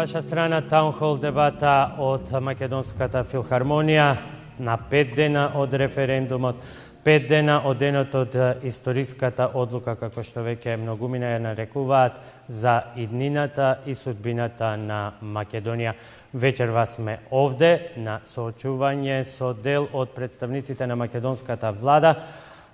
ваша страна таунхол дебата од Македонската филхармонија на 5 дена од референдумот, 5 дена од денот од историската одлука, како што веќе многумина ја нарекуваат, за иднината и судбината на Македонија. Вечерва сме овде на соочување со дел од представниците на македонската влада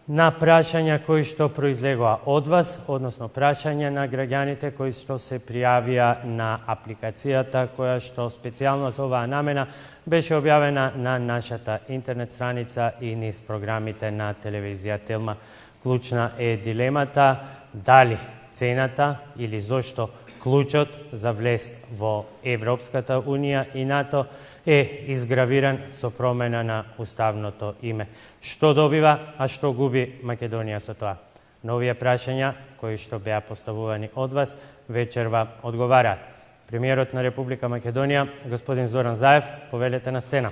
на прашања кои што произлегоа од вас, односно прашања на граѓаните кои што се пријавија на апликацијата која што специјално за оваа намена беше објавена на нашата интернет страница и низ програмите на телевизија Телма. Клучна е дилемата дали цената или зошто клучот за влез во Европската Унија и НАТО е изгравиран со промена на уставното име. Што добива, а што губи Македонија со тоа? На овие прашања, кои што беа поставувани од вас, вечерва одговараат премиерот на Република Македонија, господин Зоран Заев. Повелете на сцена.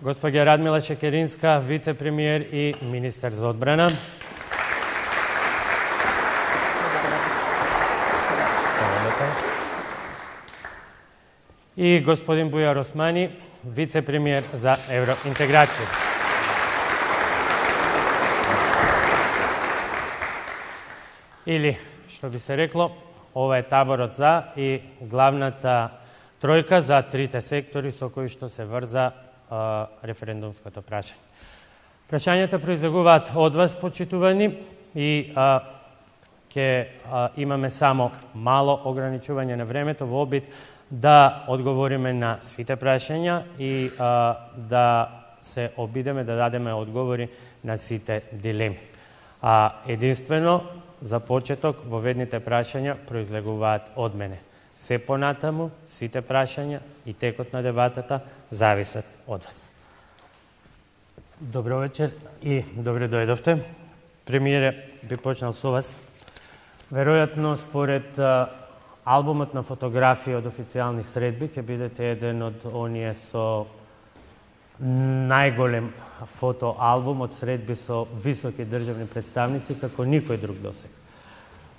Госпоѓа Радмила Шекеринска, вице-премиер и министар за одбрана. И господин Бујар Османи, вице-премиер за евроинтеграција. Или, што би се рекло, ова е таборот за и главната тројка за трите сектори со кои што се врза референдумското прашање. Прашањата произлегуваат од вас, почитувани, и ќе имаме само мало ограничување на времето во обид да одговориме на сите прашања и да се обидеме да дадеме одговори на сите дилеми. Единствено, за почеток, воведните прашања произлегуваат од мене. Се понатаму, сите прашања и текот на дебатата зависат од вас. Добро вечер и добре дојдовте. Премиере, би почнал со вас. Веројатно, според албумот на фотографии од официјални средби, ќе бидете еден од оние со најголем фотоалбум од средби со високи државни представници, како никој друг досега.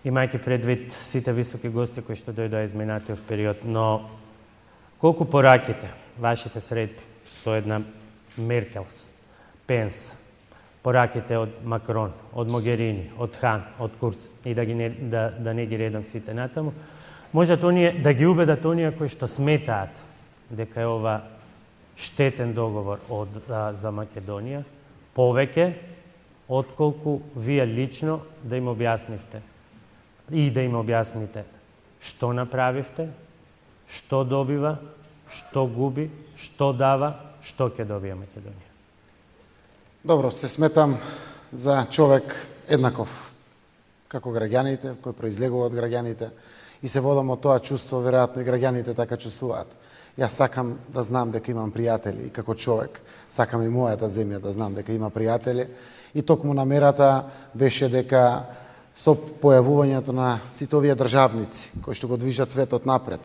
Имајќи предвид сите високи гости кои што дојдоа изминатиот период, но колку пораките, вашите средби со една Меркел, Пенс, пораките од Макрон, од Могерини, од Хан, од Курц, и да не ги редам сите натаму, можат оние да ги убедат оние кои што сметаат дека е ова штетен договор за Македонија, повеќе отколку вие лично да им објаснивте и да им објасните што направивте, што добива, што губи, што дава, што ќе добија Македонија. Добро, се сметам за човек еднаков како граѓаните, кој произлегува од граѓаните, и се водам од тоа чувство, веројатно и граѓаните така чувствуваат. Јас сакам да знам дека имам пријатели и како човек, сакам и мојата земја да знам дека има пријатели, и токму намерата беше дека со појавувањето на сите овие државници кои што го движат светот напред,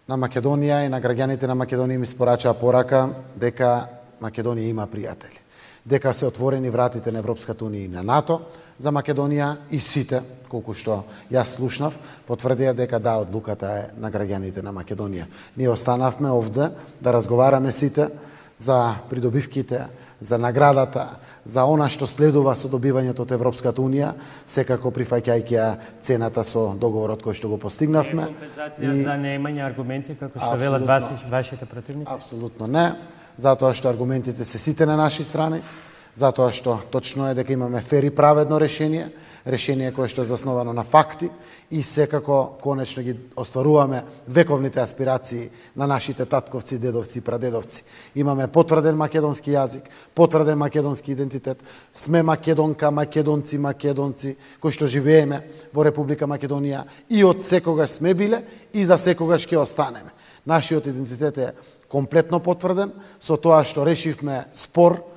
на Македонија и на граѓаните на Македонија ми спорачаа порака дека Македонија има пријатели, дека се отворени вратите на Европската Унија и на НАТО за Македонија, и сите, колку што јас слушнав, потврдија дека да, одлуката е на граѓаните на Македонија. Ние останавме овде да разговараме сите за придобивките, за наградата, за она што следува со добивањето од Европската Унија, секако прифаќајќи ја цената со договорот кој што го постигнавме. Компензација за неимање аргументи, како што велат вашите противници? Апсолутно не, затоа што аргументите се сите на наши страни, затоа што точно е дека имаме фер и праведно решение кое што е засновано на факти, и секако конечно ги остваруваме вековните аспирации на нашите татковци, дедовци и прадедовци. Имаме потврден македонски јазик, потврден македонски идентитет, сме македонка, македонци, кои што живееме во Република Македонија, и од секогаш сме биле и за секогаш ќе останеме. Нашиот идентитет е комплетно потврден со тоа што решивме спор,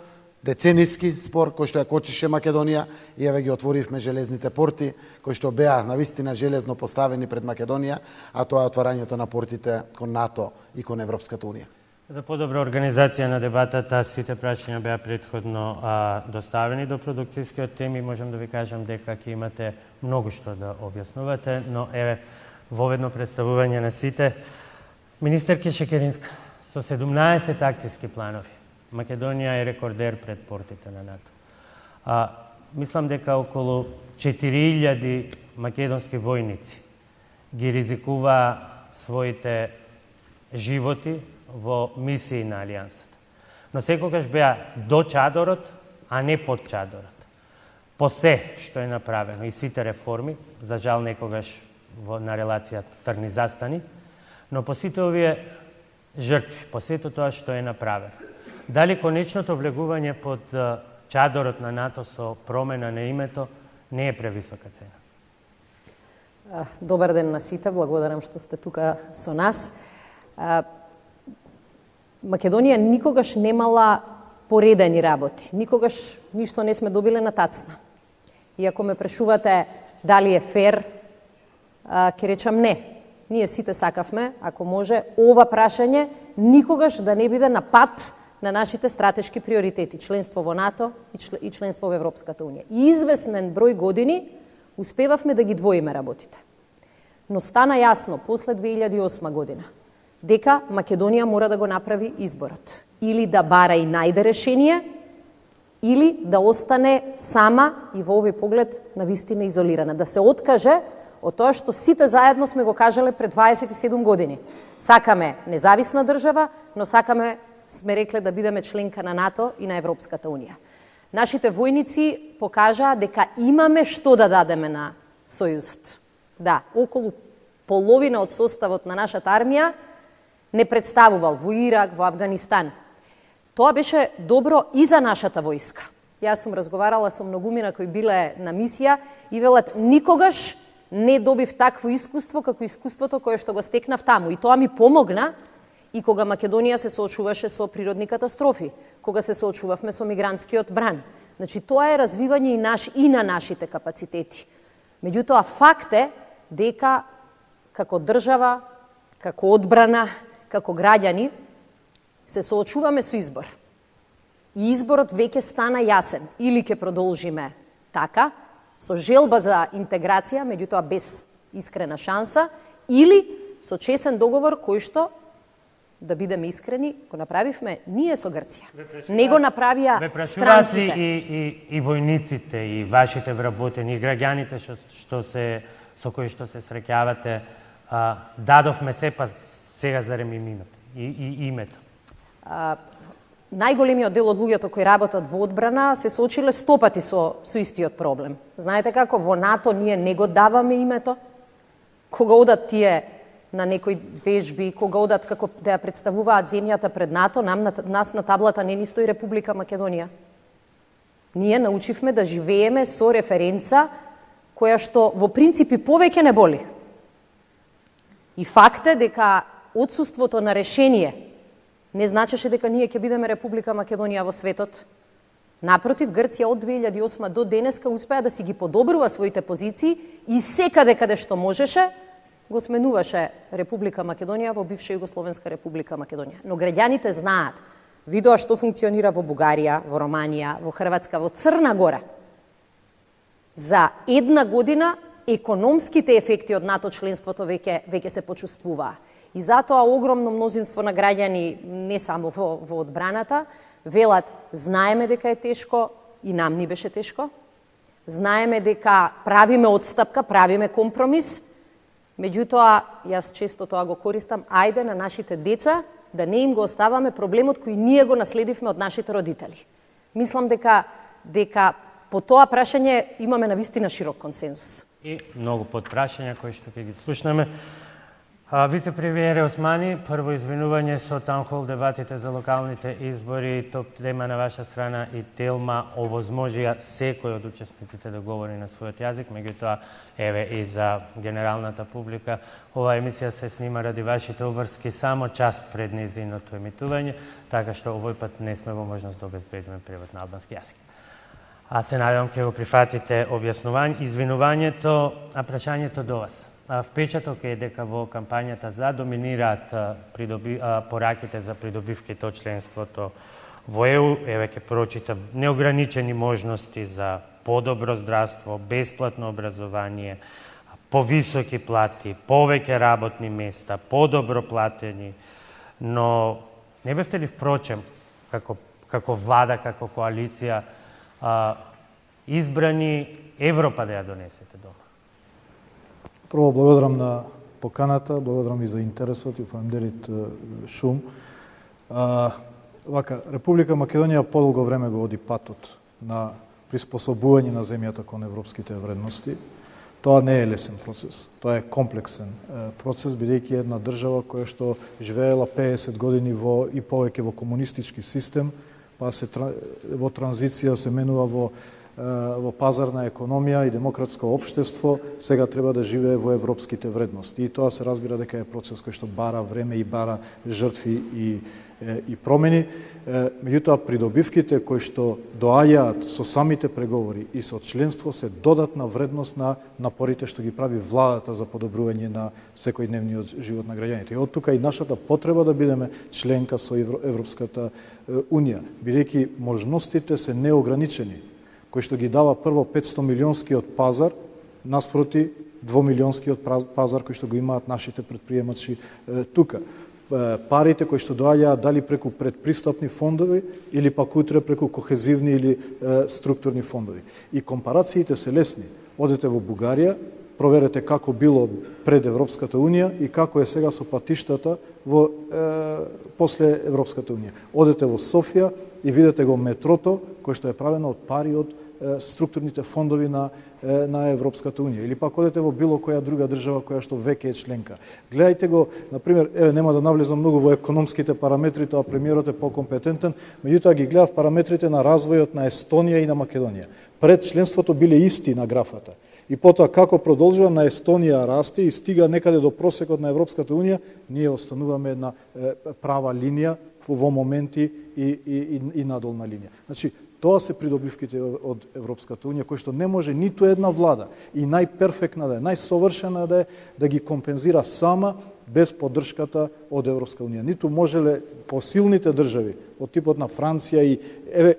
децениски спор кој што ја кочеше Македонија, и еве ги отворивме железните порти кои што беа навистина железно поставени пред Македонија, а тоа е отварањето на портите кон НАТО и кон Европската Унија. За подобра организација на дебатата, сите прашања беа претходно доставени до продукцијскиот тим и можам да ви кажам дека ќе имате многу што да објаснувате, но еве воведно представување на сите. Министерка Шекеринска, со 17 акцијски планови, Македонија е рекордер пред портите на НАТО. Мислам дека околу 4000 македонски војници ги ризикуваа своите животи во мисии на Алијансата. Но секогаш беа до чадорот, а не под чадорот. По се што е направено и сите реформи, за жал некогаш на релација Трни-Застани, но по сите овие жртви, по сето тоа што е направено. Дали конечното влегување под чадорот на НАТО со промена на името не е превисока цена? Добар ден на сите, благодарам што сте тука со нас. Македонија никогаш немала поредени работи. Никогаш ништо не сме добиле на тацна. И ако ме прашувате дали е фер, ќе речам не. Ние сите сакавме, ако може, ова прашање никогаш да не биде на пат на нашите стратешки приоритети, членство во НАТО и членство во Европската Унија. И известен број години успевавме да ги двоиме работите. Но стана јасно после 2008 година дека Македонија мора да го направи изборот. Или да бара и најде решение, или да остане сама и во овој поглед на вистина изолирана. Да се откаже од тоа што сите заедно сме го кажале пред 27 години. Сакаме независна држава, но сме рекле да бидеме членка на НАТО и на Европската Унија. Нашите војници покажаа дека имаме што да дадеме на Сојузот. Да, околу половина од составот на нашата армија не представувал во Ирак, во Авганистан. Тоа беше добро и за нашата војска. Јас сум разговарала со многумина кои биле на мисија и велат никогаш не добив такво искуство како искуството кое што го стекнав таму. И тоа ми помогна и кога Македонија се соочуваше со природни катастрофи, кога се соочувавме со мигрантскиот бран. Значи, тоа е развивање и на нашите капацитети. Меѓутоа, факт е дека како држава, како одбрана, како граѓани, се соочуваме со избор. И изборот веќе стана јасен. Или ќе продолжиме така, со желба за интеграција, меѓутоа без искрена шанса, или со чесен договор кој што, да бидеме искрени, го направивме ние со Грција. Не го направија странците. И војниците, и вашите вработени, и граѓаните со кои што се среќавате, дадовме се, па сега зарем и името. Најголемиот дел од луѓето кои работат во одбрана се соочиле 100 пати со истиот проблем. Знаете како, во НАТО ние не го даваме името. Кога одат тие на некои вежби, кога одат како да ја представуваат земјата пред НАТО, нас на таблата не ни стои Република Македонија. Ние научивме да живееме со референца која што во принципи повеќе не боли. И факт е дека отсуството на решение не значеше дека ние ќе бидеме Република Македонија во светот. Напротив, Грција од 2008 до денеска успеа да си ги подобрува своите позиции и секаде каде што можеше, го сменуваше Република Македонија во бивша Југословенска Република Македонија. Но граѓаните знаат, видоа што функционира во Бугарија, во Романија, во Хрватска, во Црна Гора. За една година економските ефекти од НАТО членството веќе се почувствуваа. И затоа огромно мнозинство на граѓани, не само во одбраната, велат, знаеме дека е тешко и нам ни беше тешко, знаеме дека правиме отстапка, правиме компромис, меѓутоа, јас често тоа го користам, ајде на нашите деца да не им го оставаме проблемот кој ние го наследивме од нашите родители. Мислам дека по тоа прашање имаме навистина широк консензус. И многу подпрашања кои што ќе ги слушнеме. Вице-премиере Османи, прво извинување со таунхол дебатите за локалните избори, топ тема на ваша страна и Телма овозможија секој од учесниците да говори на својот јазик, меѓутоа еве и за генералната публика, оваа емисија се снима ради вашите обврски само час пред низиното емитување, така што овој пат не сме во можност да обезбедиме превод на албански јазик. Се надевам ќе го прифатите извинувањето, а прашањето до вас. впечаток е дека во кампањата за доминираат пораките за придобивките од членството во ЕУ. Еве ќе прочитам: неограничени можности за подобро здравство, бесплатно образование, повисоки плати, повеќе работни места, подобро платени. Но не бевте ли впрочем, како влада, како коалиција, избрани Европа да ја донесете дома? Прво, благодарам на поканата, благодарам и за интересот и фамилерит шум. Република Македонија подолго време го оди патот на приспособување на земјата кон европските вредности. Тоа не е лесен процес, тоа е комплексен процес, бидејќи една држава која што живеела 50 години и повеќе во комунистички систем, па се во транзиција се менува во пазарна економија и демократско општество, сега треба да живее во европските вредности. И тоа се разбира дека е процес кој што бара време и бара жртви и промени. Меѓутоа, придобивките кои што доаѓаат со самите преговори и со членство се додатна вредност на напорите што ги прави владата за подобрување на секојдневниот живот на граѓаните. И од тука и нашата потреба да бидеме членка со Европската Унија, бидејќи можностите се неограничени, кој што ги дава прво 500 милионскиот пазар, наспроти 2 милионскиот пазар кој што го имаат нашите предприемачи тука. Парите кои што доаѓаат дали преку предпристапни фондови или пак утре преку кохезивни или структурни фондови. И компарациите се лесни. Одете во Бугарија, проверете како било пред Европската Унија и како е сега со патиштата после Европската Унија. Одете во Софија и видите го метрото кој што е правено од пари од структурните фондови на Европската Унија. Или пак одете во било која друга држава која што веќе е членка. Гледајте го, например, нема да навлезам многу во економските параметри, тоа премиерот е покомпетентен, меѓутоа ги гледав параметрите на развојот на Естонија и на Македонија. Пред членството биле исти на графата. И потоа како продолжува на Естонија расте и стига некаде до просекот на Европската Унија, ние остануваме една права линија во моменти и надолна линија. Значи, тоа се придобивките од Европската Унија, кои што не може ниту една влада и најперфектна да е, најсовршена да е, да ги компензира сама без поддршката од Европска Унија. Ниту можеле посилните држави од типот на Франција и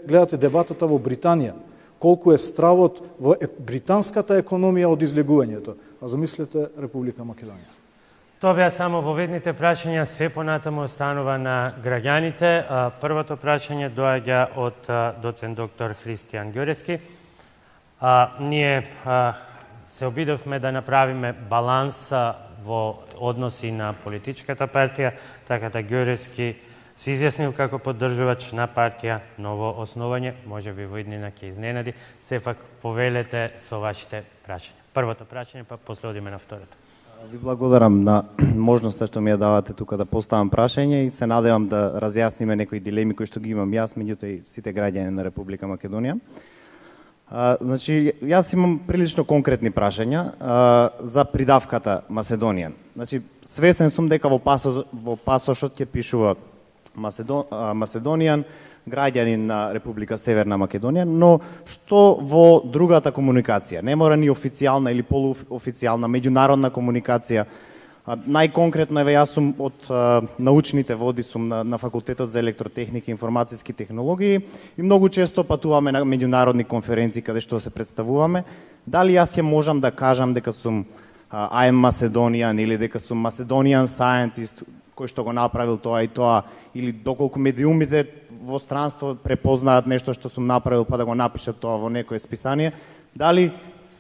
гледате дебатата во Британија, колку е стравот во британската економија од излегувањето. А замислете Република Македонија. Тоа беа само воведните прашања, се понатаму останува на граѓаните. Првото прашање доаѓа од доцент доктор Христијан Ѓорески. Ние се обидовме да направиме баланс во односи на политичката партија, така да Ѓорески се изјаснил како поддржувач на партија Ново основање, може би во иднина ќе изненади. Сепак повелете со вашите прашања. Првото прашање, па после одиме на второто. Ви благодарам на можноста што ми ја давате тука да поставам прашање и се надевам да разјасниме некои дилеми кои што ги имам јас, меѓутоа и сите граѓани на Република Македонија. Значи, јас имам прилично конкретни прашања за придавката Macedonian. Значи, свесен сум дека во пасошот ќе пишува Macedonian, граѓанин на Република Северна Македонија, но што во другата комуникација? Не мора ни официјална или полуофицијална, меѓународна комуникација. Најконкретно, еве, јас сум од научните води, сум на Факултетот за електротехника и информацијски технологии и многу често патуваме на меѓународни конференции каде што се представуваме. Дали јас ќе можам да кажам дека сум I am Macedonian или дека сум Macedonian scientist кој што го направил тоа и тоа, или доколку медиумите во странство препознаат нешто што сум направил па да го напишат тоа во некое списание, дали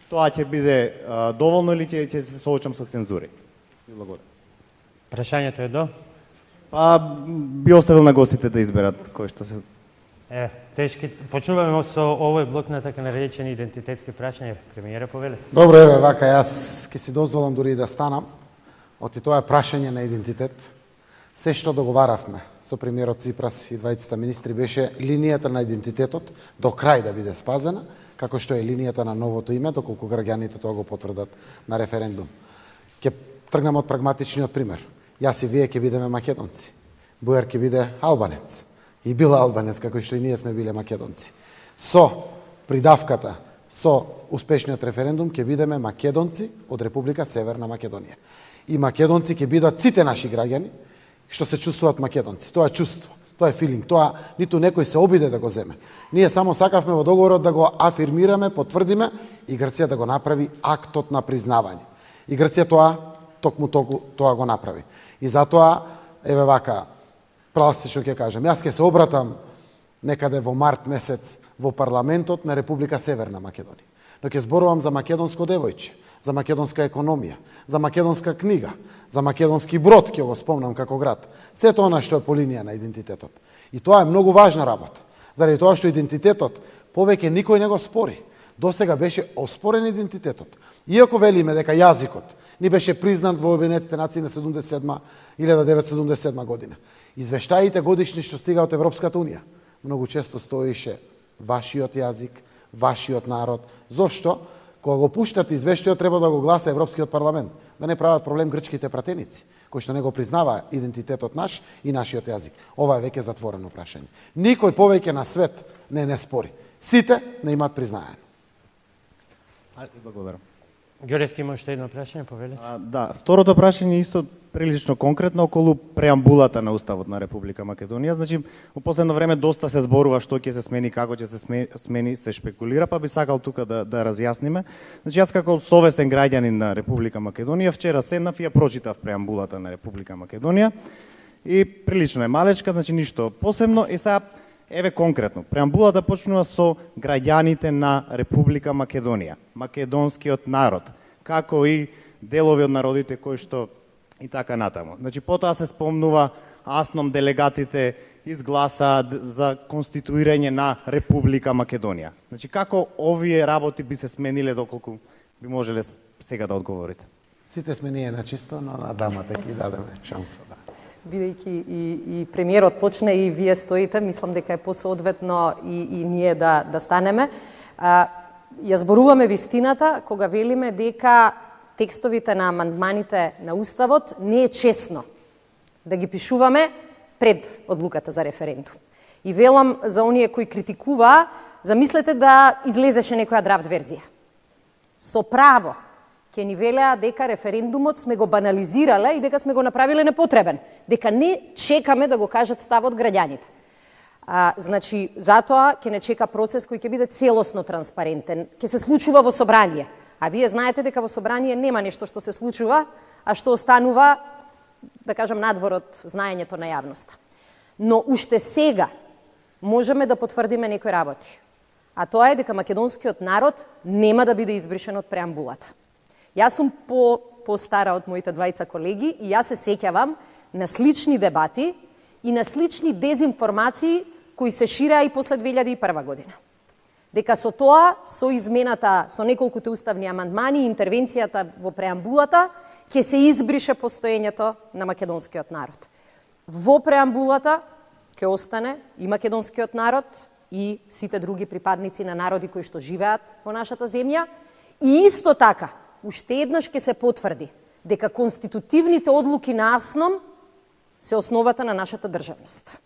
тоа ќе биде доволно или ќе се соочам со цензури? Благодарам. Прашањето е до? Па би оставил на гостите да изберат кој што се... Тешки. Почнуваме со овој блок на така наречени идентитетски прашања. Премиера повеле. Добро, еве, вака, јас ќе си дозволам дури да станам од тоа прашање на идентитет. Се што договаравме со премиерот Ципрас и двајцата министри беше линијата на идентитетот до крај да биде спазена, како што е линијата на новото име, доколку граѓаните тоа го потврдат на референдум. Ќе тргнам од прагматичниот пример. Јас и вие ќе бидеме македонци. Бујар ќе биде албанец. И бил албанец, како што и ние сме биле македонци. Со придавката со успешниот референдум ќе бидеме македонци од Република Северна Македонија. И македонци ќе бидат сите наши граѓани што се чувствуваат македонци. Тоа е чувство, тоа е филинг, тоа ниту некој се обиде да го земе. Ние само сакавме во договорот да го афирмираме, потврдиме и Грција да го направи актот на признавање. И Грција токму тоа го направи. И затоа, еве вака, пластично ќе кажем, јас ќе се обратам некаде во март месец во парламентот на Република Северна Македонија. Но ќе зборувам за македонско девојче, за македонска економија, за македонска книга, за македонски брод, ќе го спомнам како град. Сето она што е по линија на идентитетот. И тоа е многу важна работа. Заради тоа што идентитетот повеќе никој не го спори. Досега беше оспорен идентитетот. Иако велиме дека јазикот ни беше признат во Обединетите нации на 1977 година. Извештаите годишни што стига од Европската унија многу често стоише вашиот јазик, вашиот народ. Зошто? Кога го пуштат извештајот, треба да го гласа Европскиот парламент, да не прават проблем грчките пратеници, кои што не го признава идентитетот наш и нашиот јазик. Ова е веќе затворено прашање. Никој повеќе на свет не спори. Сите не имаат признаено. Благодарам. Ѓорески, има уште едно прашање, повелете? Да, второто прашање исто прилично конкретно околу преамбулата на Уставот на Република Македонија. Значи, во последно време доста се зборува што ќе се смени, како ќе се смени, се шпекулира, па би сакал тука да разјасниме. Значи, јас како совесен граѓанин на Република Македонија, вчера седнав и ја прочитав преамбулата на Република Македонија и прилично е малечка, значи ништо посебно. И сега, еве конкретно, преамбулата почнува со граѓаните на Република Македонија, македонскиот народ, како и делови од народите кои што и така натаму. Значи, потоа се спомнува асном делегатите изгласаа за конституирање на Република Македонија. Значи, како овие работи би се смениле, доколку би можеле сега да одговорите? Сите сме ние на чисто, но на дамата ќе дадеме шанса, да. Бидејќи и премиерот почне и вие стоите, мислам дека е посоодветно и ние да станеме. Ја зборуваме вистината кога велиме дека текстовите на амандманите на Уставот не е чесно да ги пишуваме пред одлуката за референдум. И велам за оние кои критикуваа, замислете да излезеше некоја драфт верзија. Со право ќе ни велеа дека референдумот сме го банализирале и дека сме го направиле непотребен, дека не чекаме да го кажат ставот граѓаните. Значи, затоа ќе не чека процес кој ќе биде целосно транспарентен, ќе се случува во собрание. А вие знаете дека во собрание нема нешто што се случува, а што останува, да кажам, надвор од знаењето на јавноста. Но уште сега можеме да потврдиме некои работи. А тоа е дека македонскиот народ нема да биде избришен од преамбулата. Јас сум по-стара од моите двајца колеги и јас се сеќавам на слични дебати и на слични дезинформации кои се ширеа и после 2001 година. Дека со тоа, со измената, со неколкуте уставни амандмани и интервенцијата во преамбулата, ќе се избрише постоењето на македонскиот народ. Во преамбулата ќе остане и македонскиот народ и сите други припадници на народи кои што живеат во нашата земја и исто така уште еднаш ќе се потврди дека конститутивните одлуки на АСНОМ се основата на нашата државност.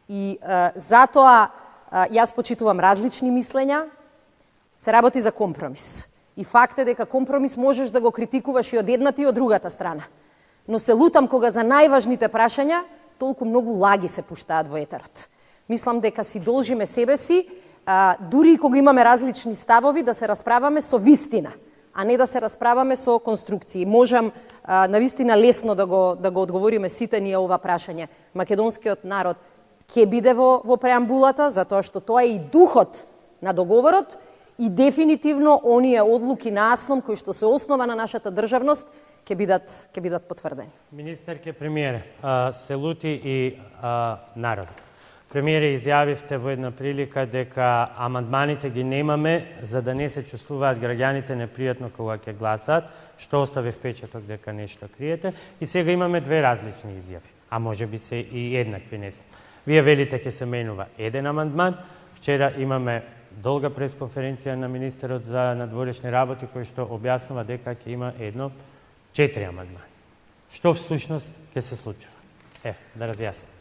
И затоа јас почитувам различни мислења, се работи за компромис. И факт е дека компромис можеш да го критикуваш и од едната и од другата страна. Но се лутам кога за најважните прашања толку многу лаги се пуштаат во етерот. Мислам дека си должиме себе си, дури и кога имаме различни ставови, да се расправаме со вистина, а не да се расправаме со конструкции. Можам навистина лесно да го одговориме сите ние ова прашање. Македонскиот народ ќе биде во преамбулата, затоа што тоа е и духот на договорот и дефинитивно оние одлуки на АСНОМ кои што се основа на нашата државност ќе бидат потврдени. Министерке, премиере, се лути и народот. Премиере, изјавивте во една прилика дека амандманите ги немаме за да не се чувствуваат граѓаните непријатно кога ќе гласаат, што остави впечаток дека нешто криете, и сега имаме две различни изјави, а може би се и еднакви, не знам. Вие велите ќе се менува еден амандман, вчера имаме долга пресконференција на министерот за надворешни работи кој што објаснува дека ќе има 4 амандмани. Што всушност ќе се случува? Да разјасним.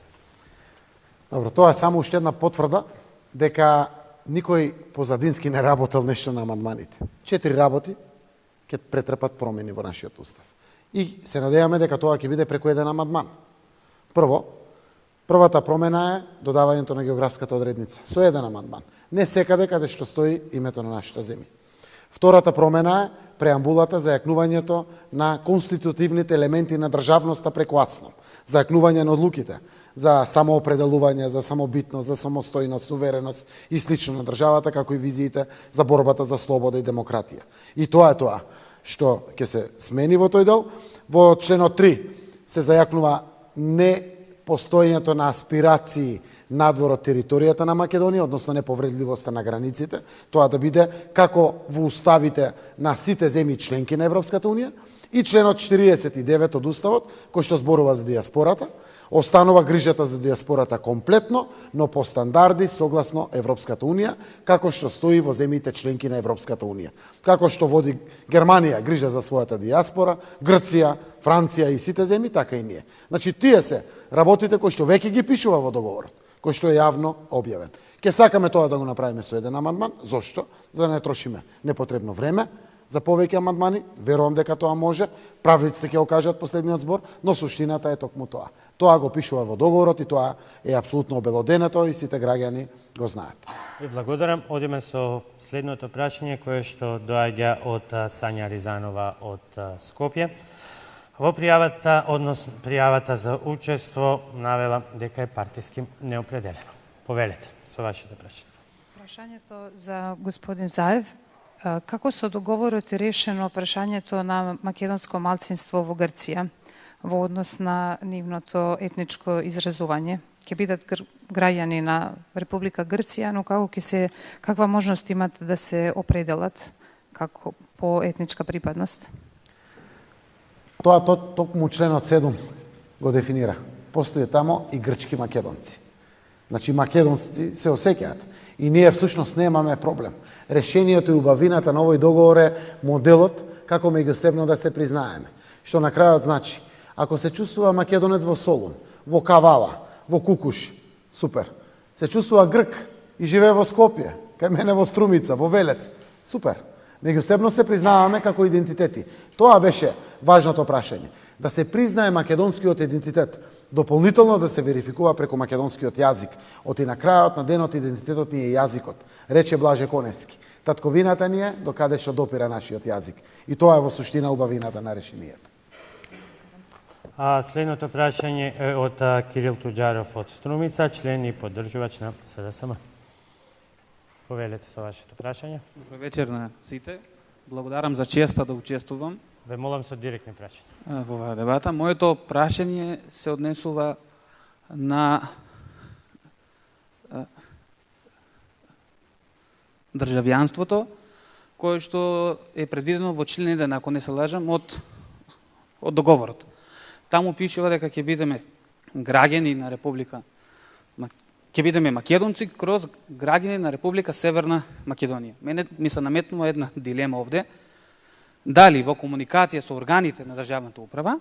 Добро, тоа е само уште една потврда дека никој позадински не работел нешто на амандманите. 4 работи ќе претрпат промени во нашиот устав. И се надеваме дека тоа ќе биде преку еден амандман. Првата промена е додавањето на географската одредница со еден амандман. Не секаде каде што стои името на нашата земја. Втората промена е преамбулата за јакнувањето на конститутивните елементи на државноста преку АСНО, за јакнување на одлуките, за самоопределување, за самобитност, за самостојност, сувереност и слично на државата, како и визиите за борбата за слобода и демократија. И тоа е тоа што ќе се смени во тој дел. Во членот 3 се зајакнува непостоењето на аспирации надвор од територијата на Македонија, односно неповредливоста на границите, тоа да биде како во уставите на сите земји членки на Европската Унија, и членот 49 од Уставот, кој што зборува за дијаспората, останува грижата за дијаспората комплетно, но по стандарди согласно Европската Унија, како што стои во земјите членки на Европската Унија. Како што води Германија грижа за својата дијаспора, Грција, Франција и сите земји, така и ние. Значи, тие се работите кои што веќе ги пишува во договорот, кој што е јавно објавен. Ке сакаме тоа да го направиме со еден амандман. Зошто? За да не трошиме непотребно време за повеќе амандмани. Верувам дека тоа може. Правниците ќе го кажат последниот збор, но суштината е токму тоа. Тоа го пишува во договорот и тоа е апсолутно обелоденето и сите граѓани го знаат. Ви благодарам. Одиме со следното прашање кое што доаѓа од Сања Ризанова од Скопје. Во пријавата, односно пријавата за учество, навела дека е партиски неопределено. Повелете со вашите прашање. Прашањето за господин Заев. Како со договорот е решено прашањето на македонско малцинство во Грција во однос на нивното етничко изразување? Ќе бидат граѓани на Република Грција, но каква можност имат да се определат како по етничка припадност? Тоа токму членот 7 го дефинира. Постои тамо и грчки македонци. Значи македонци се осеќаат и ние всушност немаме проблем. Решението и убавината на овој договор е моделот како меѓусебно да се признаеме. Што на крајот значи, ако се чувствува македонец во Солун, во Кавала, во Кукуш, супер. Се чувствува грк и живее во Скопје, кај мене во Струмица, во Велес, супер. Меѓусебно се признаваме како идентитети. Тоа беше важното прашање. Да се признае македонскиот идентитет, дополнително да се верификува преку македонскиот јазик. Оти на крајот на денот идентитетот ни е јазикот, рече Блаже Коневски. Татковината ни е до каде што допира нашиот јазик. И тоа е во суштина убавината на решението. Следното прашање е од Кирил Туџаров од Струмица, член и поддржувач на СДСМ. Повелете со вашето прашање. Добро вечер на сите. Благодарам за честа да учествувам. Ве молам со директни прашања. Во оваа дебата. Моето прашање се однесува на државјанството, кое што е предвидено во член 1, ако не се лажам, од договорот. Таму пишува дека ќе бидеме граѓани на Република, ќе бидеме македонци кроз граѓани на Република Северна Македонија. Мене ми се наметнува една дилема овде, дали во комуникација со органите на државната управа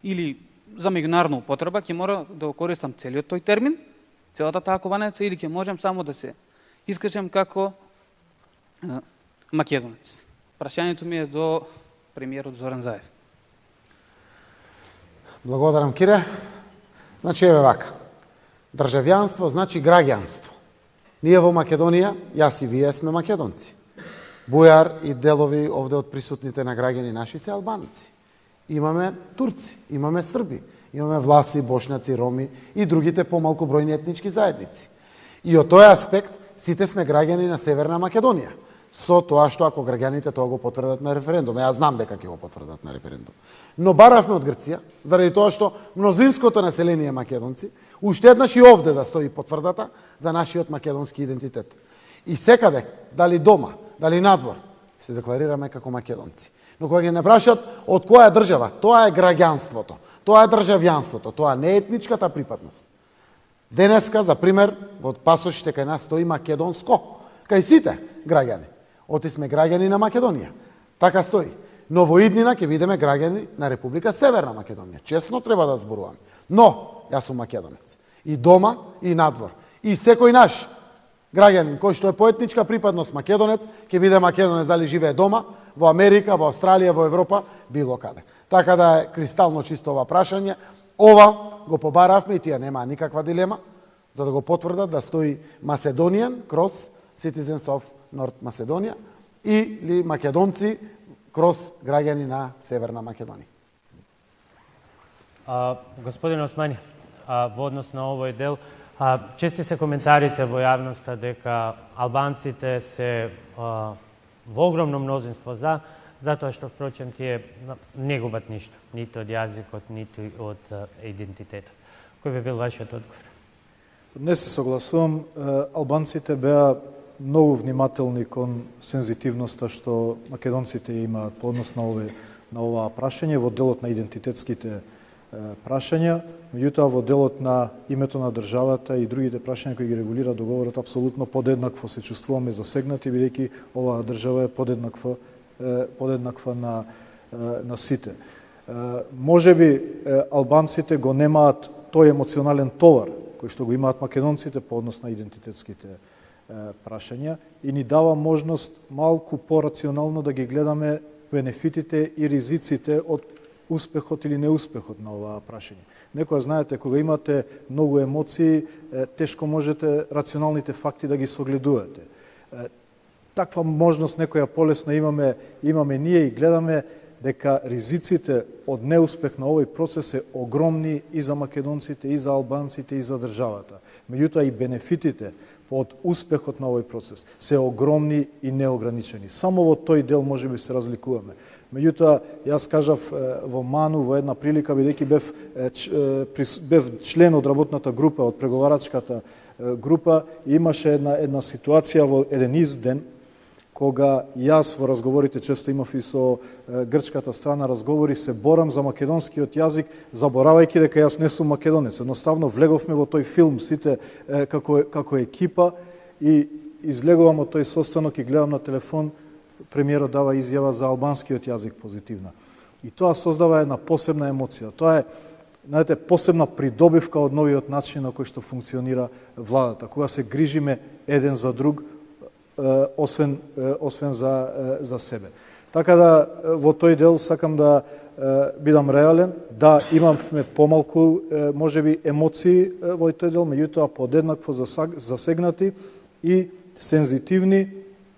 или за меѓународна употреба ќе мора да користам целиот тој термин, целата таа кованица, или ќе можам само да се искажам како македонец. Прашањето ми е до премиерот Зоран Заев. Благодарам, Кире. Значи, еве вака. Државјанство значи граѓанство. Ние во Македонија, јас и вие сме македонци. Бујар и делови овде од присутните на граѓани наши се албанци. Имаме турци, имаме срби, имаме власи, бошњаци, роми и другите помалку бројни етнички заедници. И од тој аспект сите сме граѓани на Северна Македонија. Со тоа што ако граѓаните тоа го потврдат на референдум. Јас знам дека ќе го потврдат на референдум. Но баравме од Грција, заради тоа што мнозинското население македонци, уште еднаш и овде да стои потврдата за нашиот македонски идентитет. И секаде, дали дома, дали надвор, се декларираме како македонци. Но кога ги не прашат од која држава, тоа е граѓанството, тоа е државјанството, тоа не е етничката припадност. Денеска, за пример, во пасошите кај нас стои македонско, кај сите граѓани. Оти сме граѓани на Македонија. Така стои. Но во иднина ќе бидеме граѓани на Република Северна Македонија. Честно треба да зборуваме. Но, јас сум македонец. И дома, и надвор. И секој наш граѓанин кој што е по етничка припадност македонец, ќе биде македонец дали живее дома, во Америка, во Австралија, во Европа, било каде. Така да е кристално чисто ова прашање. Ова го побаравме и тие нема никаква дилема, за да го потврдат да стои Macedonian cross Citizens of North Macedonia или македонци крос граѓани на Северна Македонија. Господин Османи, во однос на овој дел, чести се коментарите во јавноста дека албанците се во огромно мнозинство затоа што, впрочем, тие не губат ништо, ниту од јазикот, ниту од идентитетот. Кој би бил вашиот одговор? Не се согласувам. Албанците беа многу внимателни кон сензитивноста што македонците имаат по однос на оваа прашање во делот на идентитетските прашања, меѓутоа во делот на името на државата и другите прашања кои ги регулира договорот, апсолутно подеднакво се чувствуваме засегнати, бидејќи оваа држава е подеднаква на сите. Можеби албанците го немаат тој емоционален товар кој што го имаат македонците по однос на идентитетските прашања и ни дава можност малку порационално да ги гледаме бенефитите и ризиците од успехот или неуспехот на оваа прашање. Некоја, знаете, кога имате многу емоции, тешко можете рационалните факти да ги согледувате. Таква можност некоја полесна имаме ние и гледаме дека ризиците од неуспех на овој процес се огромни и за македонците, и за албанците, и за државата. Меѓутоа и бенефитите од успехот на овој процес се огромни и неограничени. Само во тој дел можеби се разликуваме. Меѓутоа, јас кажав во Ману во една прилика, бидејќи бев член од работната група, од преговарачката група, и имаше една ситуација во еден изден, кога јас во разговорите, често имав и со грчката страна разговори, се борам за македонскиот јазик, заборавајќи дека јас не сум македонец. Едноставно влеговме во тој филм сите како екипа и излегувам од тој состанок и гледам на телефон, премиерот дава изјава за албанскиот јазик позитивна. И тоа создава една посебна емоција. Тоа е, знаете, посебна придобивка од новиот начин на кој што функционира владата, кога се грижиме еден за друг, освен за себе. Така да во тој дел сакам да бидам реален, да имавме помалку можеби емоции во тој дел, меѓутоа подеднакво засегнати и сензитивни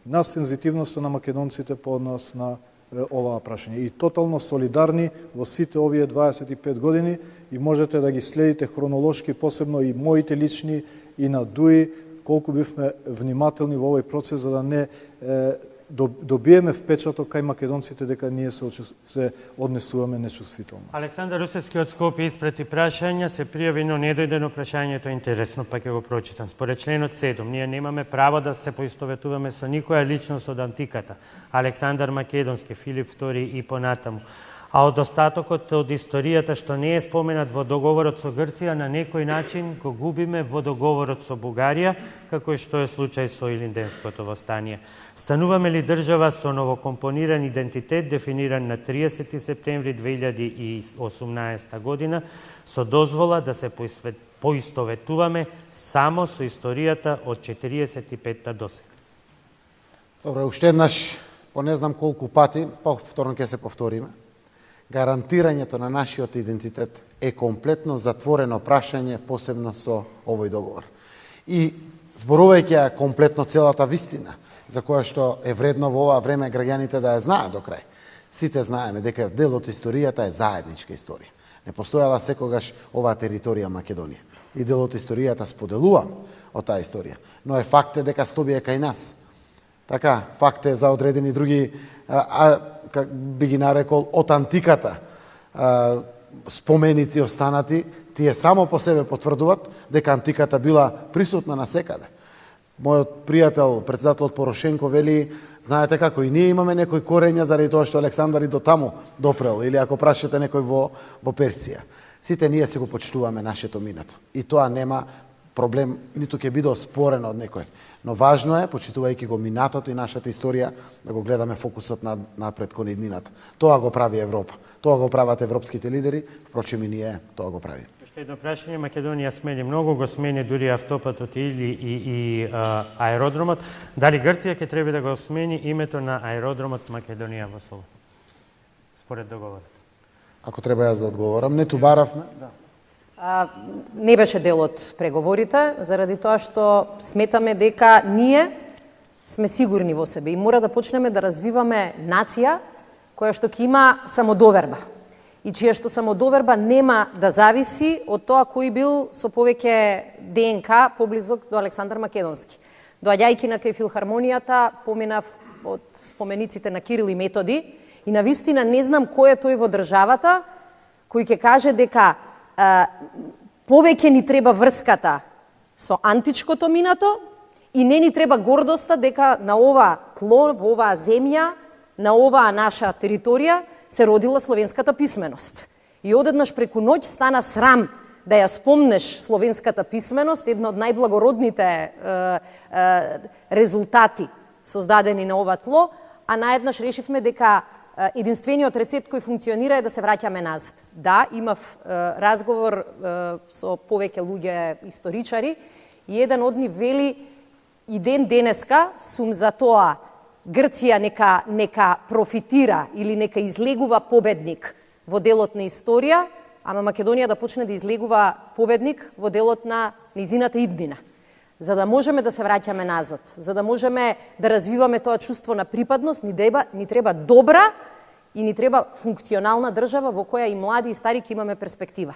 на сензитивноста на македонците по однос на оваа прашање. И тотално солидарни во сите овие 25 години и можете да ги следите хронолошки, посебно и моите лични и на Дуи, колку бивме внимателни во овој процес за да не добиеме впечаток кај македонците дека ние се однесуваме нечувствително. Александар Русевски од Скопје испрати прашања, се пријави, но недојдено прашањето е интересно, па ќе го прочитам. Според членот 7, ние немаме право да се поистоветуваме со никоја личност од антиката. Александар Македонски, Филип II и понатаму. А од остатокот од историјата што не е споменат во договорот со Грција, на некој начин го губиме во договорот со Бугарија, како што е случај со Илинденското востание. Стануваме ли држава со новокомпониран идентитет, дефиниран на 30 септември 2018 година, со дозвола да се поистоветуваме само со историјата од 45-та досега? Добре, уште еднаш, по не знам колку пати, повторно ќе се повториме, гарантирањето на нашиот идентитет е комплетно затворено прашање, посебно со овој договор. И зборувајќи ја комплетно целата вистина, за која што е вредно во ова време граѓаните да ја знаат до крај. Сите знаеме дека дел од историјата е заедничка историја. Не постојала секогаш оваа територија Македонија. И дел од историјата споделувам од таа историја. Но е факт дека стоби е кај нас. Така, факт е за одредени други, как би ги нарекол, од антиката споменици останати, тие само по себе потврдуват дека антиката била присутна на секаде. Мојот пријател, председателот Порошенко, вели, знаете како, и ние имаме некои корења заради тоа што Александар и до таму допрел, или ако прашате некој во Персија. Сите ние се го почитуваме нашето минато. И тоа нема проблем, ниту ќе биде оспорен од некој. Но важно е, почитувајќи го минатото и нашата историја, да го гледаме фокусот напред кон иднината. Тоа го прави Европа. Тоа го прават европските лидери, впрочем и ние тоа го правиме. Уште едно прашање, Македонија смени многу, го смени дури автопатот или и аеродромот. Дали Грција ќе треба да го смени името на аеродромот Македонија во Солун? Според договорот. Ако треба јас да одговорам, не тубаравме. Да. Не беше дел од преговорите, заради тоа што сметаме дека ние сме сигурни во себе и мора да почнеме да развиваме нација која што ќе има самодоверба и чија што самодоверба нема да зависи од тоа кој бил со повеќе ДНК поблизок до Александар Македонски. Доаѓајќи на кај филхармонијата, поминав од спомениците на Кирил и Методи и навистина не знам кој е тој во државата кој ќе каже дека повеќе ни треба врската со античкото минато и не ни треба гордоста дека на ова тло, во оваа земја, на оваа наша територија се родила словенската писменост. И одеднаш преку ноќ стана срам да ја спомнеш словенската писменост, една од најблагородните резултати создадени на ова тло, а наеднаш решивме дека единствениот рецепт кој функционира е да се враќаме назад. Да, имав разговор со повеќе луѓе историчари и еден од нив вели и денеска сум за тоа Грција нека профитира или нека излегува победник во делот на историја, ама Македонија да почне да излегува победник во делот на нејзината иднина. За да можеме да се враќаме назад, за да можеме да развиваме тоа чувство на припадност, ни треба добра и ни треба функционална држава во која и млади и стари ќе имаме перспектива.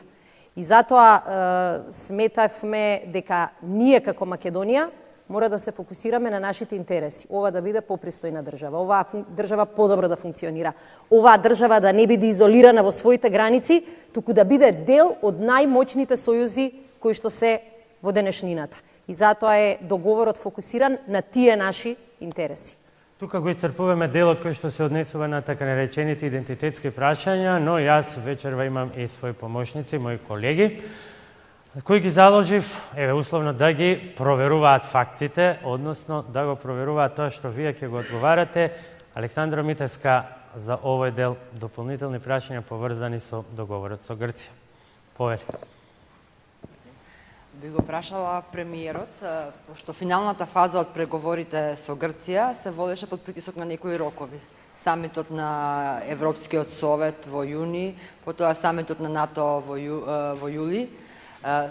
И затоа сметавме дека ние како Македонија мора да се фокусираме на нашите интереси. Ова да биде попристојна држава, оваа држава подобро да функционира, оваа држава да не биде изолирана во своите граници, туку да биде дел од најмоćните сојузи кои што се во денешнината. И затоа е договорот фокусиран на тие наши интереси. Тука го исцрпуваме делот кој што се однесува на така наречените идентитетски прашања, но јас вечерва имам и своји помошници, мои колеги, кои ги заложив, условно да ги проверуваат фактите, односно да го проверуваат тоа што вие ќе го одговарате. Александра Митевска за овој дел дополнителни прашања поврзани со договорот со Грција. Повели. Би го прашала премиерот, пошто финалната фаза од преговорите со Грција се водеше под притисок на некои рокови. Самитот на Европскиот совет во јуни, потоа самитот на НАТО во јули.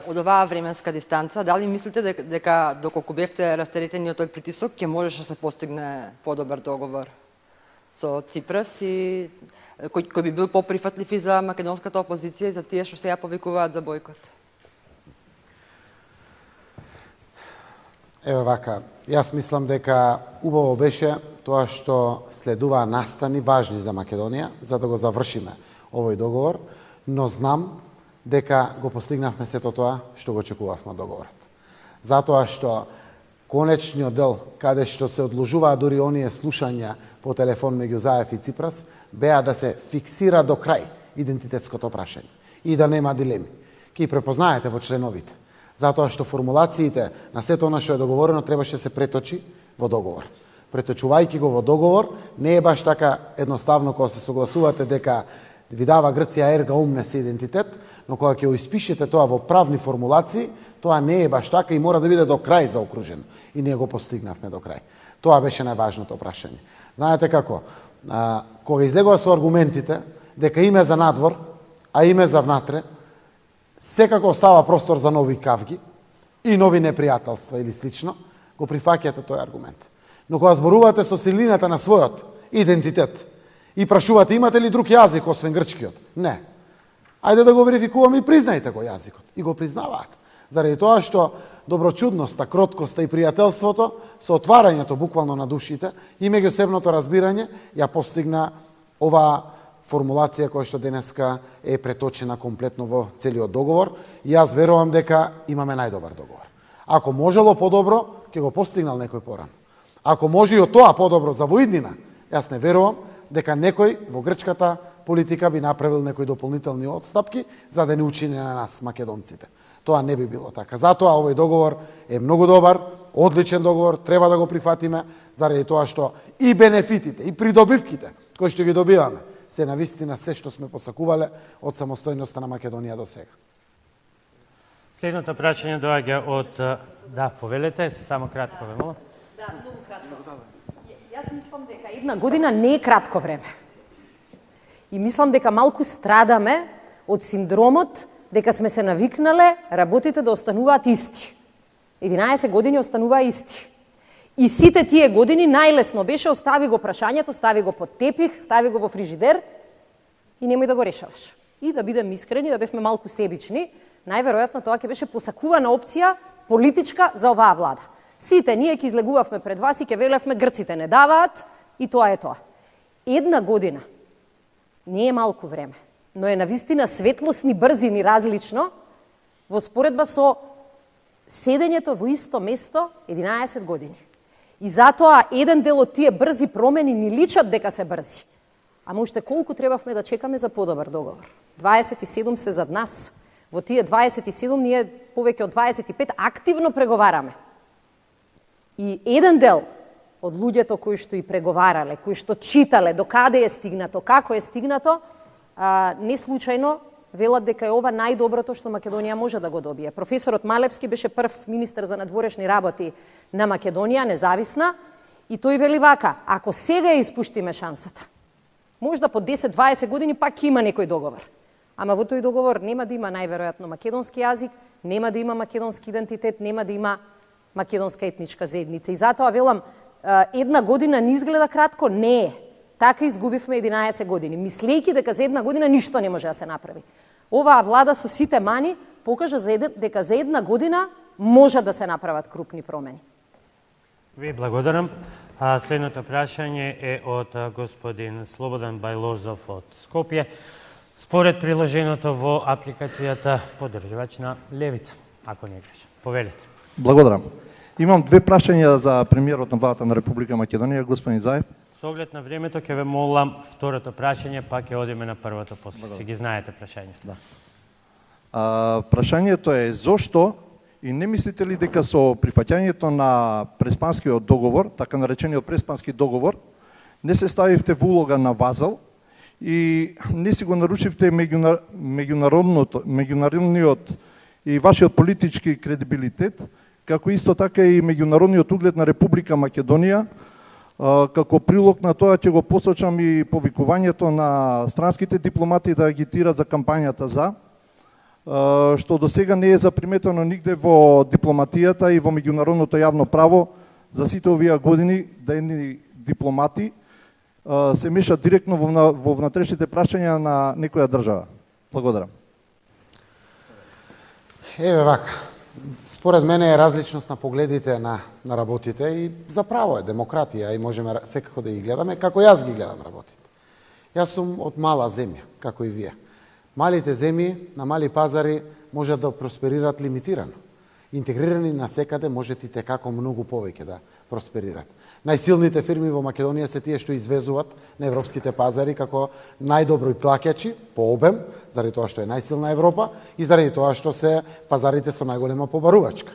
Од оваа временска дистанца, дали мислите дека доколку бевте растеретени од тој притисок, ќе можеше да се постигне подобар договор со Ципрас и кој би бил поприфатлив и за македонската опозиција и за тие што сега повикуваат за бойкот? Еве вака, јас мислам дека убаво беше тоа што следуваа настани важни за Македонија, за да го завршиме овој договор, но знам дека го постигнавме сето тоа што го очекувавме од договорот. Затоа што конечниот дел, каде што се одложуваа дури оние слушања по телефон меѓу Заев и Ципрас, беа да се фиксира до крај идентитетското прашање и да нема дилеми. Ки препознаете во членовите. Затоа што формулациите на сето она што е договорено требаше да се преточи во договор. Преточувајќи го во договор, не е баш така едноставно кога се согласувате дека ви дава Грција ерга умнес идентитет, но кога ќе го испишете тоа во правни формулации, тоа не е баш така и мора да биде до крај заокружено. И ние го постигнавме до крај. Тоа беше најважното прашање. Знаете како, кога излегува со аргументите дека име за надвор, а име за внатре, секако остава простор за нови кавги и нови непријателства или слично, го прифаќате тој аргумент. Но кога зборувате со силината на својот идентитет и прашувате имате ли друг јазик освен грчкиот? Не. Ајде да го верификуваме и признајте го јазикот. И го признаваат. Заради тоа што доброчудноста, кроткоста и пријателството со отварањето буквално на душите и меѓусебното разбирање ја постигна оваа формулација која што денеска е преточена комплетно во целиот договор и јас верувам дека имаме најдобар договор. Ако можело подобро, ќе го постигнал некој порано. Ако може и од тоа подобро за воиднина, јас не верувам дека некој во грчката политика би направил некои дополнителни отстапки за да не учини на нас македонците. Тоа не би било така. Затоа овој договор е многу добар, одличен договор, треба да го прифатиме, заради тоа што и бенефитите, и придобивките кои што ги добиваме, се навистина се што сме посакувале од самостојноста на Македонија до сега. Следното прашање доаѓа од... Да, повелете, само кратко ве молам. Да, многу кратко. Јас мислам дека една година не е кратко време. И мислам дека малку страдаме од синдромот дека сме се навикнале работите да остануваат исти. 11 години остануваа исти. И сите тие години најлесно беше остави го прашањето, стави го под тепих, стави го во фрижидер и немој да го решаваш. И да бидем искрени, да бевме малку себични, најверојатно тоа ќе беше посакувана опција политичка за оваа влада. Сите ние ќе излегувавме пред вас и ќе велевме грците не даваат и тоа е тоа. Една година не е малку време, но е навистина светлосни брзини различно во споредба со седењето во исто место 11 години. И затоа еден дел од тие брзи промени ни личат дека се брзи. Ама уште колку требавме да чекаме за подобар договор? 27 се зад нас. Во тие 27 ние повеќе од 25 активно преговараме. И еден дел од луѓето кои што и преговарале, кои што читале до каде е стигнато, како е стигнато, не случајно велат дека е ова најдоброто што Македонија може да го добие. Професорот Малевски беше прв министер за надворешни работи на Македонија, независна, и тој вели вака: ако сега ја испуштиме шансата, можда по 10-20 години пак има некој договор. Ама во тој договор нема да има најверојатно македонски јазик, нема да има македонски идентитет, нема да има македонска етничка заедница. И затоа велам, една година не изгледа кратко, не е. Така изгубивме 11 години, мислејќи дека за една година ништо не може да се направи. Оваа влада со сите мани покажа дека за една година може да се направат крупни промени. Ви благодарам. Следното прашање е од господин Слободан Бајлозов од Скопје. Според приложеното во апликацијата поддржувач на левица, ако не грешам. Повелете. Благодарам. Имам две прашања за премиерот на владата на Република Македонија, господин Заев. Со оглед на времето ќе ве молам второто прашање, па ќе одиме на првото после. Си ги знаете прашањето. Да. Прашањето е зошто и не мислите ли дека со прифаќањето на Преспанскиот договор, така наречениот Преспански договор, не се ставивте во улога на вазал и не си го нарушивте меѓународниот и вашиот политички кредибилитет, како исто така и меѓународниот углед на Република Македонија, како прилог на тоа ќе го посочам и повикувањето на странските дипломати да агитираат за кампањата за, што до сега не е заприметено нигде во дипломатијата и во меѓународното јавно право за сите овие години да едни дипломати се мешат директно во внатрешните прашања на некоја држава. Благодарам. Еве вака. Според мене е различност на погледите на работите и за право е демократија и можеме секако да ги гледаме како јас ги гледам работите. Јас сум од мала земја, како и вие. Малите земји на мали пазари можат да просперираат лимитирано. Интегрирани насекаде можете и како многу повеќе да просперираат. Најсилните фирми во Македонија се тие што извезуваат на европските пазари како најдобри плаќачи по обем, заради тоа што е најсилна Европа и заради тоа што се пазарите со најголема побарувачка.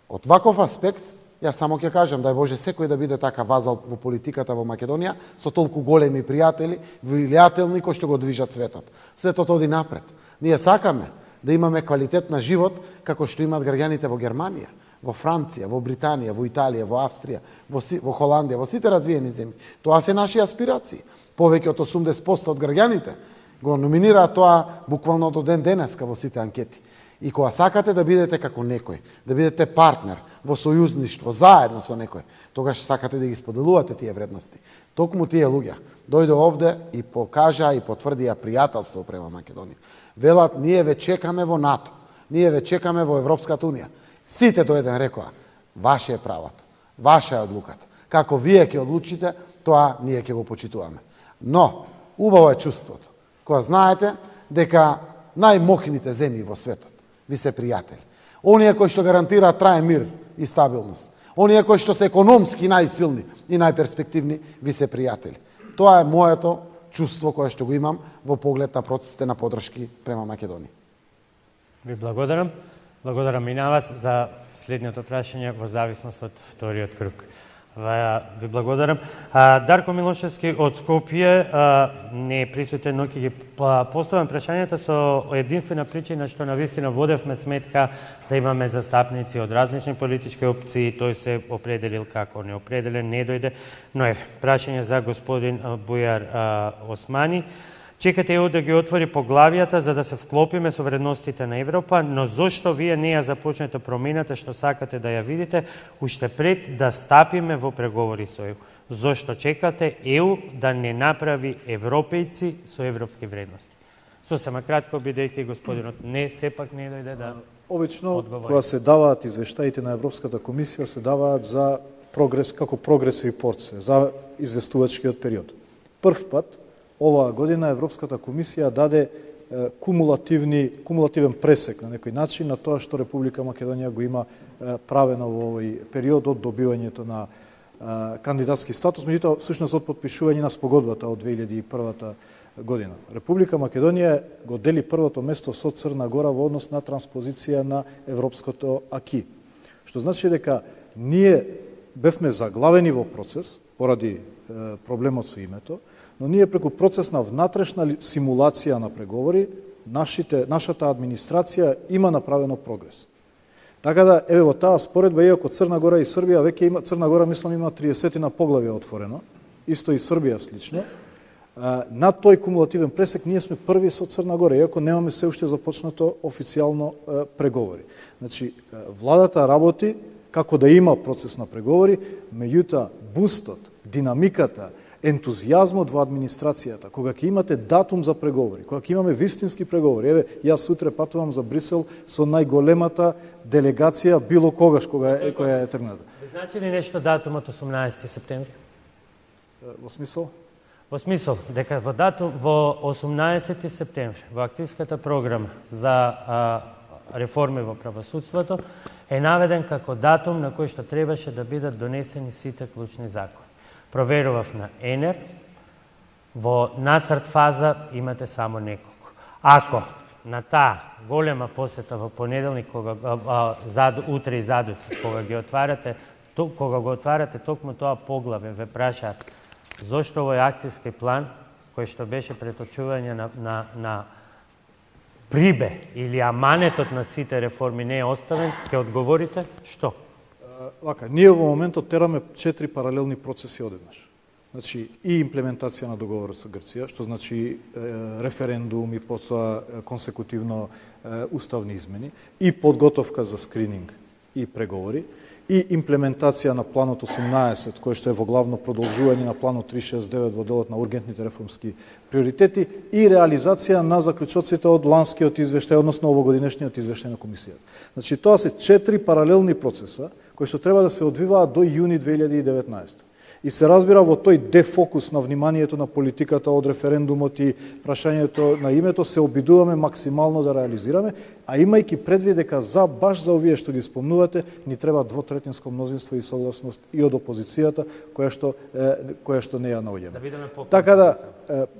Од ваков аспект, јас само ќе кажам, дај Боже секој да биде така вазал во политиката во Македонија, со толку големи пријатели, влијателни кои што го движат светот. Светот оди напред. Ние сакаме да имаме квалитет на живот како што имаат граѓаните во Германија, во Франција, во Британија, во Италија, во Австрија, во Холандија, во сите развиени земји. Тоа се наши аспирации. Повеќе од 80% од граѓаните го номинираат тоа буквално до ден денеска во сите анкети. И кога сакате да бидете како некој, да бидете партнер во сојузништво, заедно со некој, тогаш сакате да ги споделувате тие вредности. Токму тие луѓе дојде овде и покажа и потврдија пријателство према Македонија. Велат, ние ве чекаме во НАТО, ние ве чекаме во Европската Унија. Сите до еден рекоа, ваше е правото, ваша е одлуката. Како вие ќе одлучите, тоа ние ќе го почитуваме. Но, убаво е чувството, кога знаете дека најмокните земји во светот ви се пријатели. Оние кои што гарантираат траен мир и стабилност. Оние кои што се економски најсилни и најперспективни ви се пријатели. Тоа е моето чувство кое што го имам во поглед на процесите на поддршки према Македонија. Ви благодарам. Благодарам и на вас за следното прашање во зависност од вториот круг. Ви благодарам. Дарко Милошевски од Скопје не е присутен, но ќе ги поставам прашањата со единствена причина што навистина водевме сметка да имаме застапници од различни политички опции, тој се определил како неопределен, не дојде, но е прашање за господин Бујар Османи. Чекате ЕУ да ги отвори поглавијата за да се вклопиме со вредностите на Европа, но зошто вие не ја започнете промената што сакате да ја видите уште пред да стапиме во преговори со ЕУ? Зошто чекате ЕУ да не направи европејци со европски вредности? Сосема кратко, бидејќи господинот не сепак не дојде да обично одговори. кога се даваат извештаите на Европската комисија се даваат за прогрес како прогрес репорт за известувачкиот период. Прв пат оваа година Европската комисија даде кумулативен пресек на некој начин на тоа што Република Македонија го има правено во овој период од добивањето на кандидатски статус, меѓутоа всушност од подпишување на спогодбата од 2001 година. Република Македонија го дели првото место со Црна Гора во однос на транспозиција на европското аки. Што значи дека ние бевме заглавени во процес поради проблемот со името, но ние преку процес на внатрешна симулација на преговори, нашата администрација има направено прогрес. Така да, еве во таа споредба, иако Црна Гора и Србија веќе има, Црна Гора мислам има 30 на поглавја отворено, исто и Србија слично, на тој кумулативен пресек ние сме први со Црна Гора, иако немаме се уште започнато официјално преговори. Значи, владата работи како да има процес на преговори, меѓутоа бустот, динамиката, ентузијазмот во администрацијата, кога ќе имате датум за преговори, кога ќе имаме вистински преговори. Еве, јас сутре патувам за Брисел со најголемата делегација било когаш која е тргната. Ви значи ли нешто датумот 18 септември? Во смисол? Во смисол дека во 18 септември во акцијската програма за реформи во правосудството е наведен како датум на кој што требаше да бидат донесени сите клучни закони. Проверував на ЕНЕР, во нацрт фаза имате само неколку. Ако на таа голема посета во понеделник, утре и задутре, кога го отварате токму тоа поглаве, ве прашаат зошто овој акцијски план, кој што беше преточување на прибе или аманетот на сите реформи не е оставен, ќе одговорите што? Вака, ние во моментот тераме 4 паралелни процеси одеднаш. Значи, и имплементација на договорот со Грција, што значи референдум и потоа консекутивно уставни измени, и подготовка за скрининг и преговори, и имплементација на планот 18, кој што е во главно продолжување на планот 369 во делот на ургентните реформски приоритети, и реализација на заклучоците од ланскиот извештај, односно овогодинешниот извештај на комисијата. Значи, тоа се 4 паралелни процеса кои што треба да се одвиваат до јуни 2019. И се разбира во тој дефокус на вниманието на политиката од референдумот и прашањето на името се обидуваме максимално да реализираме, а имајќи предвид дека баш за овие што ги спомнувате, ни треба двотретинско мнозинство и согласност и од опозицијата, која што не ја наоѓаме. Така да,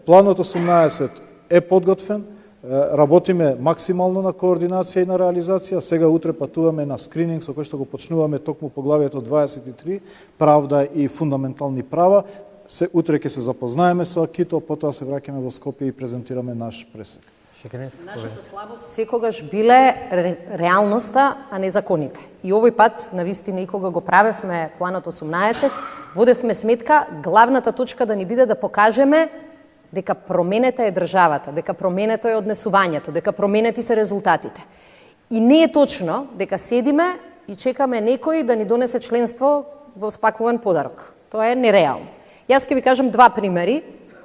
планот 18 е подготвен, работиме максимално на координација и на реализација. Сега утре патуваме на скрининг со кој што го почнуваме токму поглавието 23, правда и фундаментални права. Утре ќе се запознаеме со акито, потоа се враќаме во Скопје и презентираме наш пресек. Нашата слабост секогаш биле реалноста, а не законите. И овој пат, навистина, и кога го правевме планот 18, водевме сметка главната точка да ни биде да покажеме дека променета е државата, дека променето е однесувањето, дека променети се резултатите. И не е точно дека седиме и чекаме некој да ни донесе членство во спакуван подарок. Тоа е нереално. Јас ќе ви кажам два примери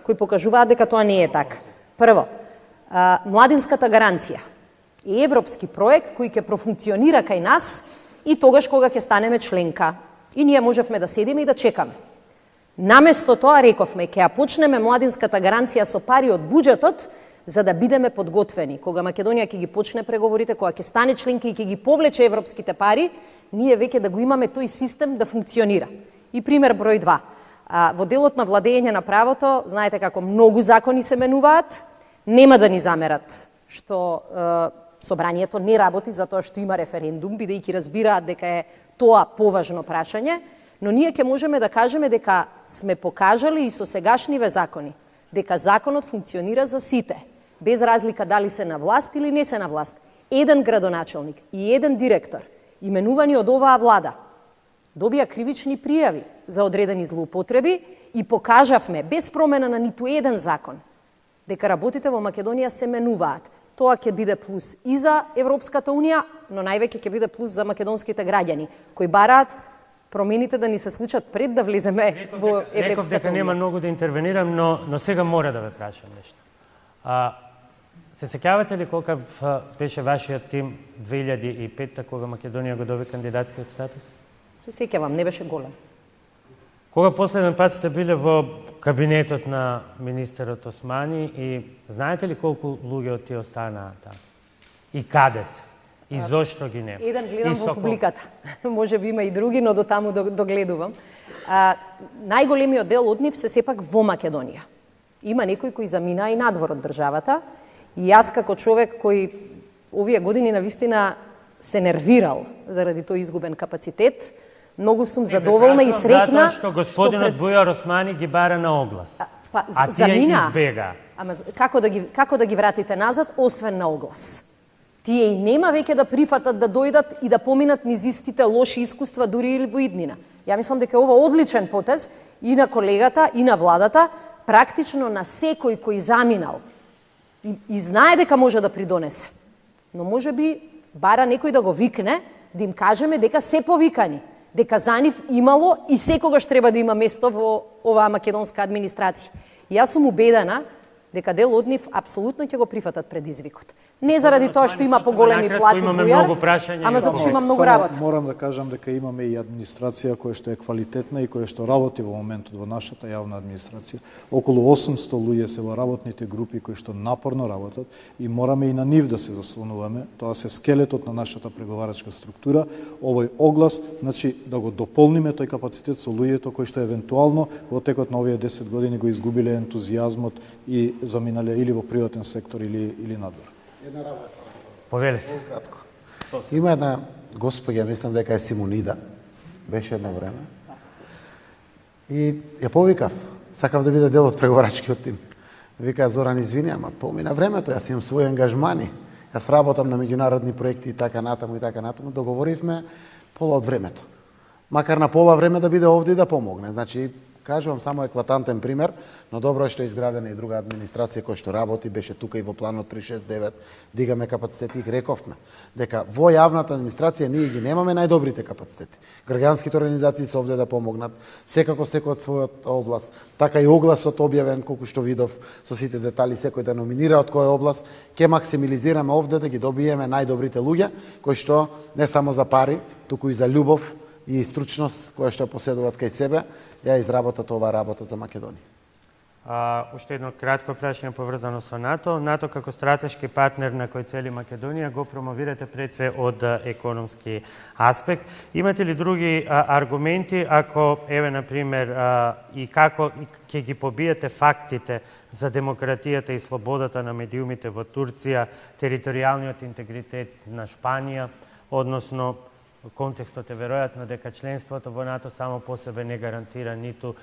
кои покажуваат дека тоа не е така. Прво, младинската гаранција е европски проект кој ќе профункционира кај нас и тогаш кога ќе станеме членка. И ние можевме да седиме и да чекаме. Наместо тоа рековме, ќе ја почнеме младинската гаранција со пари од буџетот, за да бидеме подготвени. Кога Македонија ќе ги почне преговорите, кога ќе стане членка и ќе ги повлече европските пари, ние веќе да го имаме тој систем да функционира. И пример број 2. Во делот на владење на правото, знаете како многу закони се менуваат, нема да ни замерат што собранието не работи затоа што има референдум, бидејќи разбираат дека е тоа поважно прашање, но ние ќе можеме да кажеме дека сме покажали и со сегашниве закони дека законот функционира за сите, без разлика дали се на власт или не се на власт. Еден градоначелник и еден директор, именувани од оваа влада, добија кривични пријави за одредени злоупотреби и покажавме, без промена на ниту еден закон, дека работите во Македонија се менуваат. Тоа ќе биде плюс и за Европската Унија, но највеќе ќе биде плюс за македонските граѓани, кои бараат промените да ни се случат пред да влеземе во Европската Унија. Реков дека нема многу да интервенирам, но сега мора да ве прашам нешто. Се сеќавате ли колкав беше вашиот тим 2005 кога Македонија го доби кандидатскиот статус? Се сеќавам, не беше голем. Кога последен пат сте биле во кабинетот на министерот Османи и знаете ли колку луѓе од тие останаа таму? И каде се? И зошто ги нема? Еден гледам во публиката. Може би има и други, но до таму догледувам. Најголемиот дел од нив се сепак во Македонија. Има некои кои заминаа и надвор од државата. И јас како човек кој овие години навистина се нервирал заради тој изгубен капацитет, многу сум задоволна и срекна затоа што господинот Бујар Османи ги бара на оглас. А тие избега. Ама како да ги вратите назад освен на оглас? Тие и нема веќе да прифатат да дојдат и да поминат низ истите лоши искуства дури и во иднина. Ја мислам дека ова одличен потез и на колегата и на владата, практично на секој кој заминал и знае дека може да придонесе. Но може би бара некој да го викне, да им кажеме дека се повикани, дека за нив имало и секогаш треба да има место во оваа македонска администрација. И јас сум убедена дека дел од нив апсолутно ќе го прифатат предизвикот. Не заради тоа што има поголеми плати Бујар, ама затоа што има многу работа. Морам да кажам дека имаме и администрација која што е квалитетна и која што работи во моментот во нашата јавна администрација. Околу 800 луѓе се во работните групи кои што напорно работат и мораме и на нив да се заслонуваме. Тоа се скелетот на нашата преговарачка структура. Овој оглас, значи да го дополниме тој капацитет со луѓето кои што евентуално во текот на овие 10 години го изгубиле ентузијазмот и заминале или во приватен сектор или надвор. Една работа. Повелете. Кратко. Има една госпоѓа, мислам дека е Симонида, беше едно време. И ја повикав, сакав да биде дел од преговарачкиот тим. Вика, Зоран, извини, ама помина времето, јас имам своји ангажмани. Јас работам на меѓународни проекти и така натаму, договоривме пола од времето. Макар на пола време да биде овде и да помогне. Значи, кажувам само еклатантен пример, но добро е што е изградена и друга администрација која што работи, беше тука и во планот 369, дигаме капацитети и рековме дека во јавната администрација ние ги немаме најдобрите капацитети. Граѓанските организации се овде да помогнат, секако секој од својот област, така и огласот објавен, колку што видов со сите детали, секој да номинира од која област, ќе максимализираме овде да ги добиеме најдобрите луѓе, кои што не само за пари, туку и за љубов и стручност која што поседуваат кај себе, ја изработат оваа работа за Македонија. Уште едно кратко прашање поврзано со НАТО. НАТО како стратешки партнер на кој цели Македонија го промовирате пред се од економски аспект. Имате ли други аргументи ако, еве, например, и како ќе ги побиете фактите за демократијата и слободата на медиумите во Турција, територијалниот интегритет на Шпанија, односно контекстот е веројатно дека членството во НАТО само по себе не гарантира ниту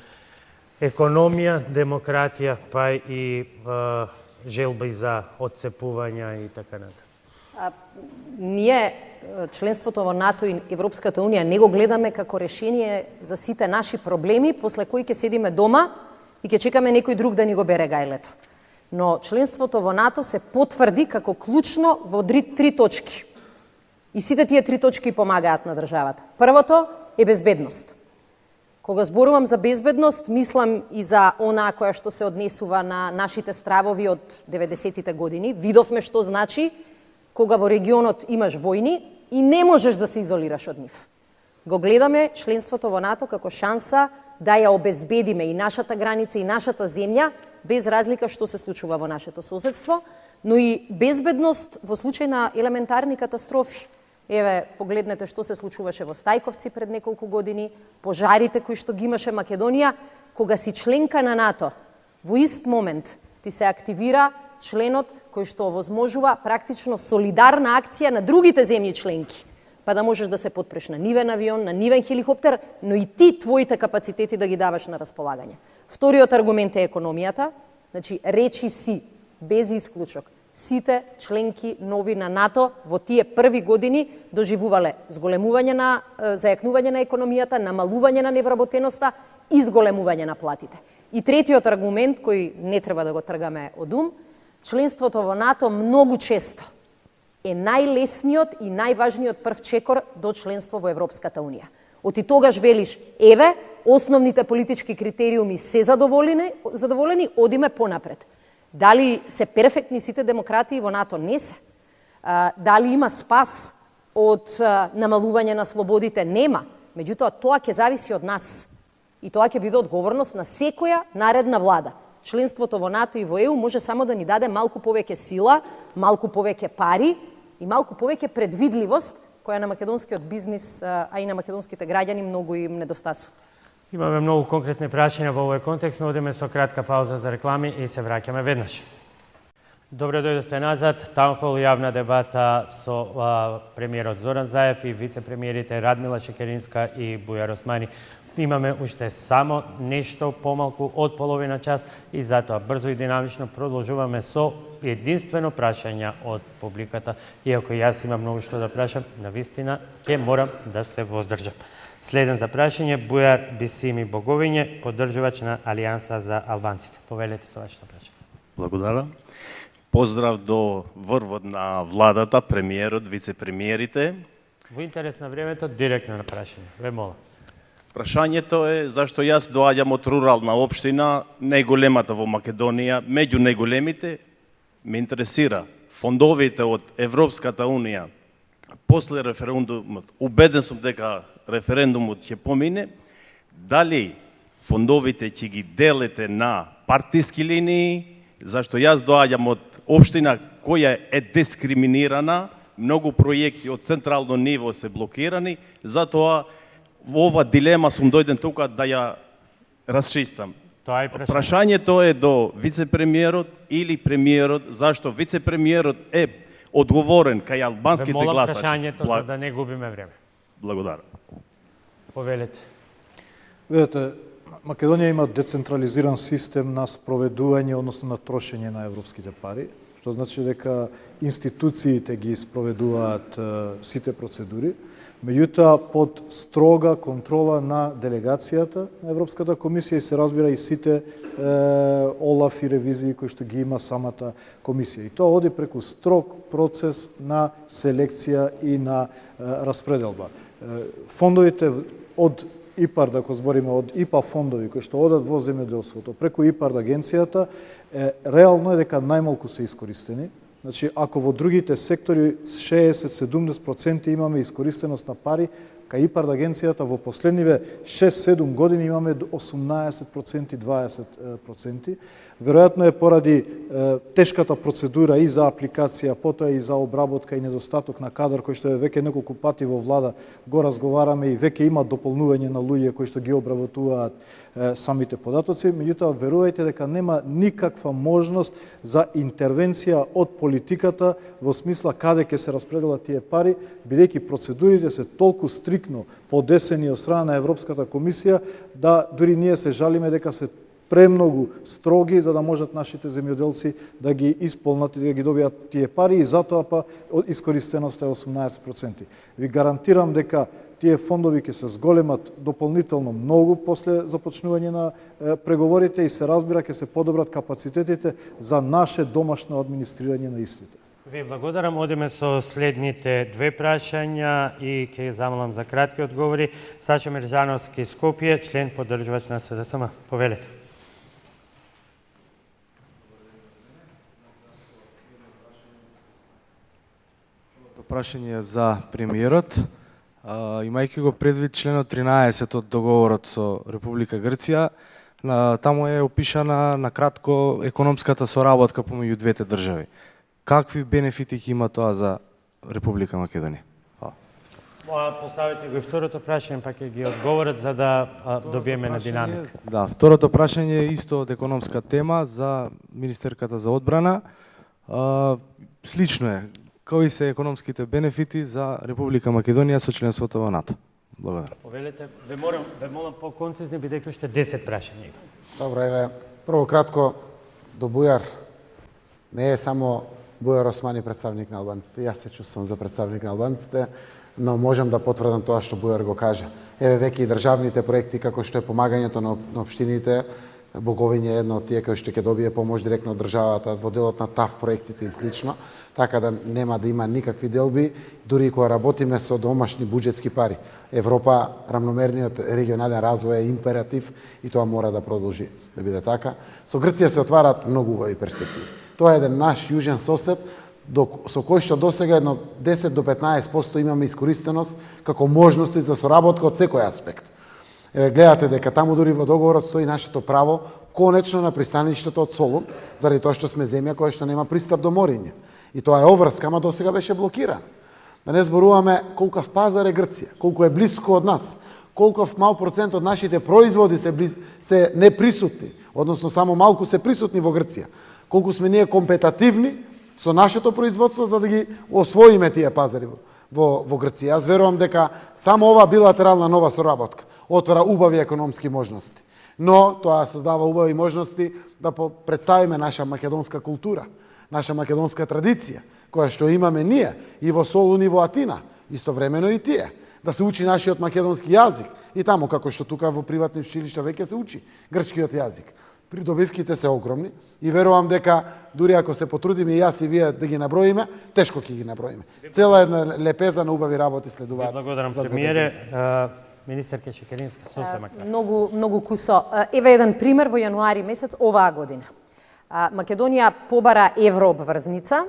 економија, демократија, па и желби за отцепувања и така натаму. Ние членството во НАТО и Европската Унија не го гледаме како решение за сите наши проблеми, после кои ќе седиме дома и ќе чекаме некој друг да ни го бере гајлето. Но членството во НАТО се потврди како клучно во три точки. И сите тие три точки помагаат на државата. Првото е безбедност. Кога зборувам за безбедност, мислам и за онаа која што се однесува на нашите стравови од 90-тите години. Видовме што значи кога во регионот имаш војни и не можеш да се изолираш од нив. Го гледаме членството во НАТО како шанса да ја обезбедиме и нашата граница и нашата земја, без разлика што се случува во нашето соседство, но и безбедност во случај на елементарни катастрофи. Еве, погледнете што се случуваше во Стајковци пред неколку години, пожарите кои што ги имаше Македонија, кога си членка на НАТО, во ист момент ти се активира членот кој што возможува практично солидарна акција на другите земји членки, па да можеш да се потпреш на нивен авион, на нивен хеликоптер, но и ти твоите капацитети да ги даваш на располагање. Вториот аргумент е економијата, значи речи си, без исклучок, сите членки нови на НАТО во тие први години доживувале зголемување на зајакнување на економијата, намалување на невработеноста и зголемување на платите. И третиот аргумент кој не треба да го тргаме од ум, членството во НАТО многу често е најлесниот и најважниот прв чекор до членство во Европската Унија. Оти тогаш велиш, еве, основните политички критериуми се задоволени, одиме понапред. Дали се перфектни сите демократии во НАТО? Не се. Дали има спас од намалување на слободите? Нема. Меѓутоа, тоа ќе зависи од нас. И тоа ќе биде одговорност на секоја наредна влада. Членството во НАТО и во ЕУ може само да ни даде малку повеќе сила, малку повеќе пари и малку повеќе предвидливост, која на македонскиот бизнис, а и на македонските граѓани многу им недостасува. Имаме многу конкретни прашања во овој контекст, но одиме со кратка пауза за реклами и се враќаме веднаш. Добре дојдовте назад. Таунхол јавна дебата со премиерот Зоран Заев и вице-премиерите Радмила Шекеринска и Бујар Османи. Имаме уште само нешто помалку од половина час и затоа брзо и динамично продолжуваме со единствено прашања од публиката. Иако јас имам многу што да прашам, навистина ќе морам да се воздржам. Следен за прашање Бујар Бисими Боговиње, поддржувач на Алијанса за албанците. Повелете со вашето прашање. Благодарам. Поздрав до врвот на владата, премиерот, вице-премиерите. Во интерес на времето, директно на прашање. Ве молам. Прашањето е зашто јас доаѓам од рурална општина, најголемата во Македонија, меѓу најголемите, ме интересира фондовите од Европската Унија после референдумот, убеден сум дека референдумот ќе помине, дали фондовите ќе ги делите на партиски линии, зашто јас доаѓам од општина која е дискриминирана, многу проекти од централно ниво се блокирани, затоа во ова дилема сум дојден тука да ја расчистам. Тоа е прашање. Прашањето е до вице-премиерот или премиерот, зашто вице-премиерот е одговорен кај албанските гласачи. Ве молам прашањето за да не губиме време. Благодарам. Повелете. Видете, Македонија има децентрализиран систем на спроведување, односно на трошење на европските пари, што значи дека институциите ги спроведуваат сите процедури, меѓутоа под строга контрола на делегацијата на Европската комисија и се разбира и сите ОЛАФ и ревизии кои што ги има самата комисија. И тоа оди преку строг процес на селекција и на распределба. Фондовите од ИПАРД, ако збориме од ИПА фондови кои што одат во земјоделството преку ИПАРД агенцијата, реално е дека најмалку се искористени. Значи, ако во другите сектори 60-70% имаме искористеност на пари, кај ИПАРД агенцијата во последниве 6-7 години имаме 18% 20%. Веројатно е поради тешката процедура и за апликација, потоа и за обработка и недостаток на кадар, кој што е веќе неколку пати во влада го разговараме и веќе има дополнување на луѓе кои што ги обработуваат самите податоци, меѓутоа верувајте дека нема никаква можност за интервенција од политиката во смисла каде ќе се распределат тие пари, бидејќи процедурите се толку стрикно подесени од страна на Европската комисија да дури ние се жалиме дека се премногу строги за да можат нашите земјоделци да ги исполнат и да ги добијат тие пари и затоа па искористеноста е 18%. Ви гарантирам дека тие фондови ќе се зголемат дополнително многу после започнување на преговорите и се разбира ќе се подобрат капацитетите за наше домашно администрирање на истите. Ви благодарам. Одиме со следните две прашања и ќе замолам за кратки одговори. Саша Миржановски, Скопје, член поддржувач на СДСМ. Повелете. Прашање за премиерот. Имајќи го предвид членот 13 од договорот со Република Грција, таму е опишана на кратко економската соработка помеѓу двете држави. Какви бенефити ќе има тоа за Република Македонија? Поставите го и второто прашање, па ќе ги одговорат за да добиеме на динамика. Да, второто прашање е исто од економска тема за министерката за одбрана. Слично е. Кои се економските бенефити за Република Македонија со членството во НАТО? Благодарам. Повелете, ве молам по-концизни, бидејќи уште 10 прашања има. Добро, еве, прво кратко, до Бујар не е само Бујар Османи представник на албанците. Јас се чувствувам за представник на албанците, но можам да потврдам тоа што Бујар го кажа. Еве веќе и државните проекти, како што е помагањето на општините, Боговиње е едно од тие кои што ќе добие помош директно од државата во делот на ТАФ проектите и слично, така да нема да има никакви делби, дури и кога работиме со домашни буџетски пари. Европа, рамномерниот регионален развој е императив и тоа мора да продолжи да биде така. Со Грција се отвараат многу убави перспективи. Тоа е еден наш јужен сосед, со кој што досега едно 10 до 15% имаме искористеност како можности за соработка од секој аспект. Гледате дека таму дури во договорот стои нашето право конечно на пристаништето од Солун, заради тоа што сме земја која што нема пристап до мориње. И тоа е обврска, ама досега беше блокиран. Да не зборуваме колкав пазар е Грција, колку е блиско од нас, колков мал процент од нашите производи се неприсутни, односно само малку се присутни во Грција. Колку сме ние компетативни со нашето производство за да ги освоиме тие пазари во Грција. Јас верувам дека само ова билатерална нова соработка отвара убави економски можности. Но тоа создава убави можности да представиме наша македонска култура, наша македонска традиција, која што имаме ние и во Солун и во Атина, истовремено и тие. Да се учи нашиот македонски јазик и таму како што тука во приватни училишта веќе се учи грчкиот јазик. Придобивките се огромни и верувам дека дури ако се потрудиме и јас и вие да ги наброиме, тешко ќе ги наброиме. Цела една лепеза на убави работи следуваат. Благодарам, премиере. Министерка Шекеринска, сосема кратко. Многу кусо. Еве еден пример во јануари месец оваа година. Македонија побара еврообврзница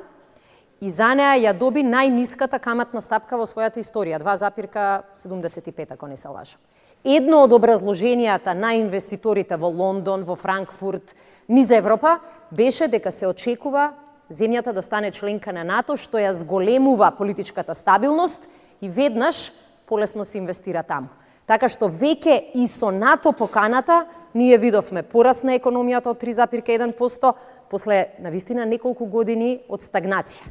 и за неа ја доби најниската каматна стапка во својата историја, 2,75, ако не се лажам. Едно од образложенијата на инвеститорите во Лондон, во Франкфурт, низ Европа, беше дека се очекува земјата да стане членка на НАТО, што ја зголемува политичката стабилност и веднаш полесно се инвестира таму. Така што веќе и со НАТО поканата, ние видовме пораст на економијата од 3,1%, после навистина неколку години од стагнација.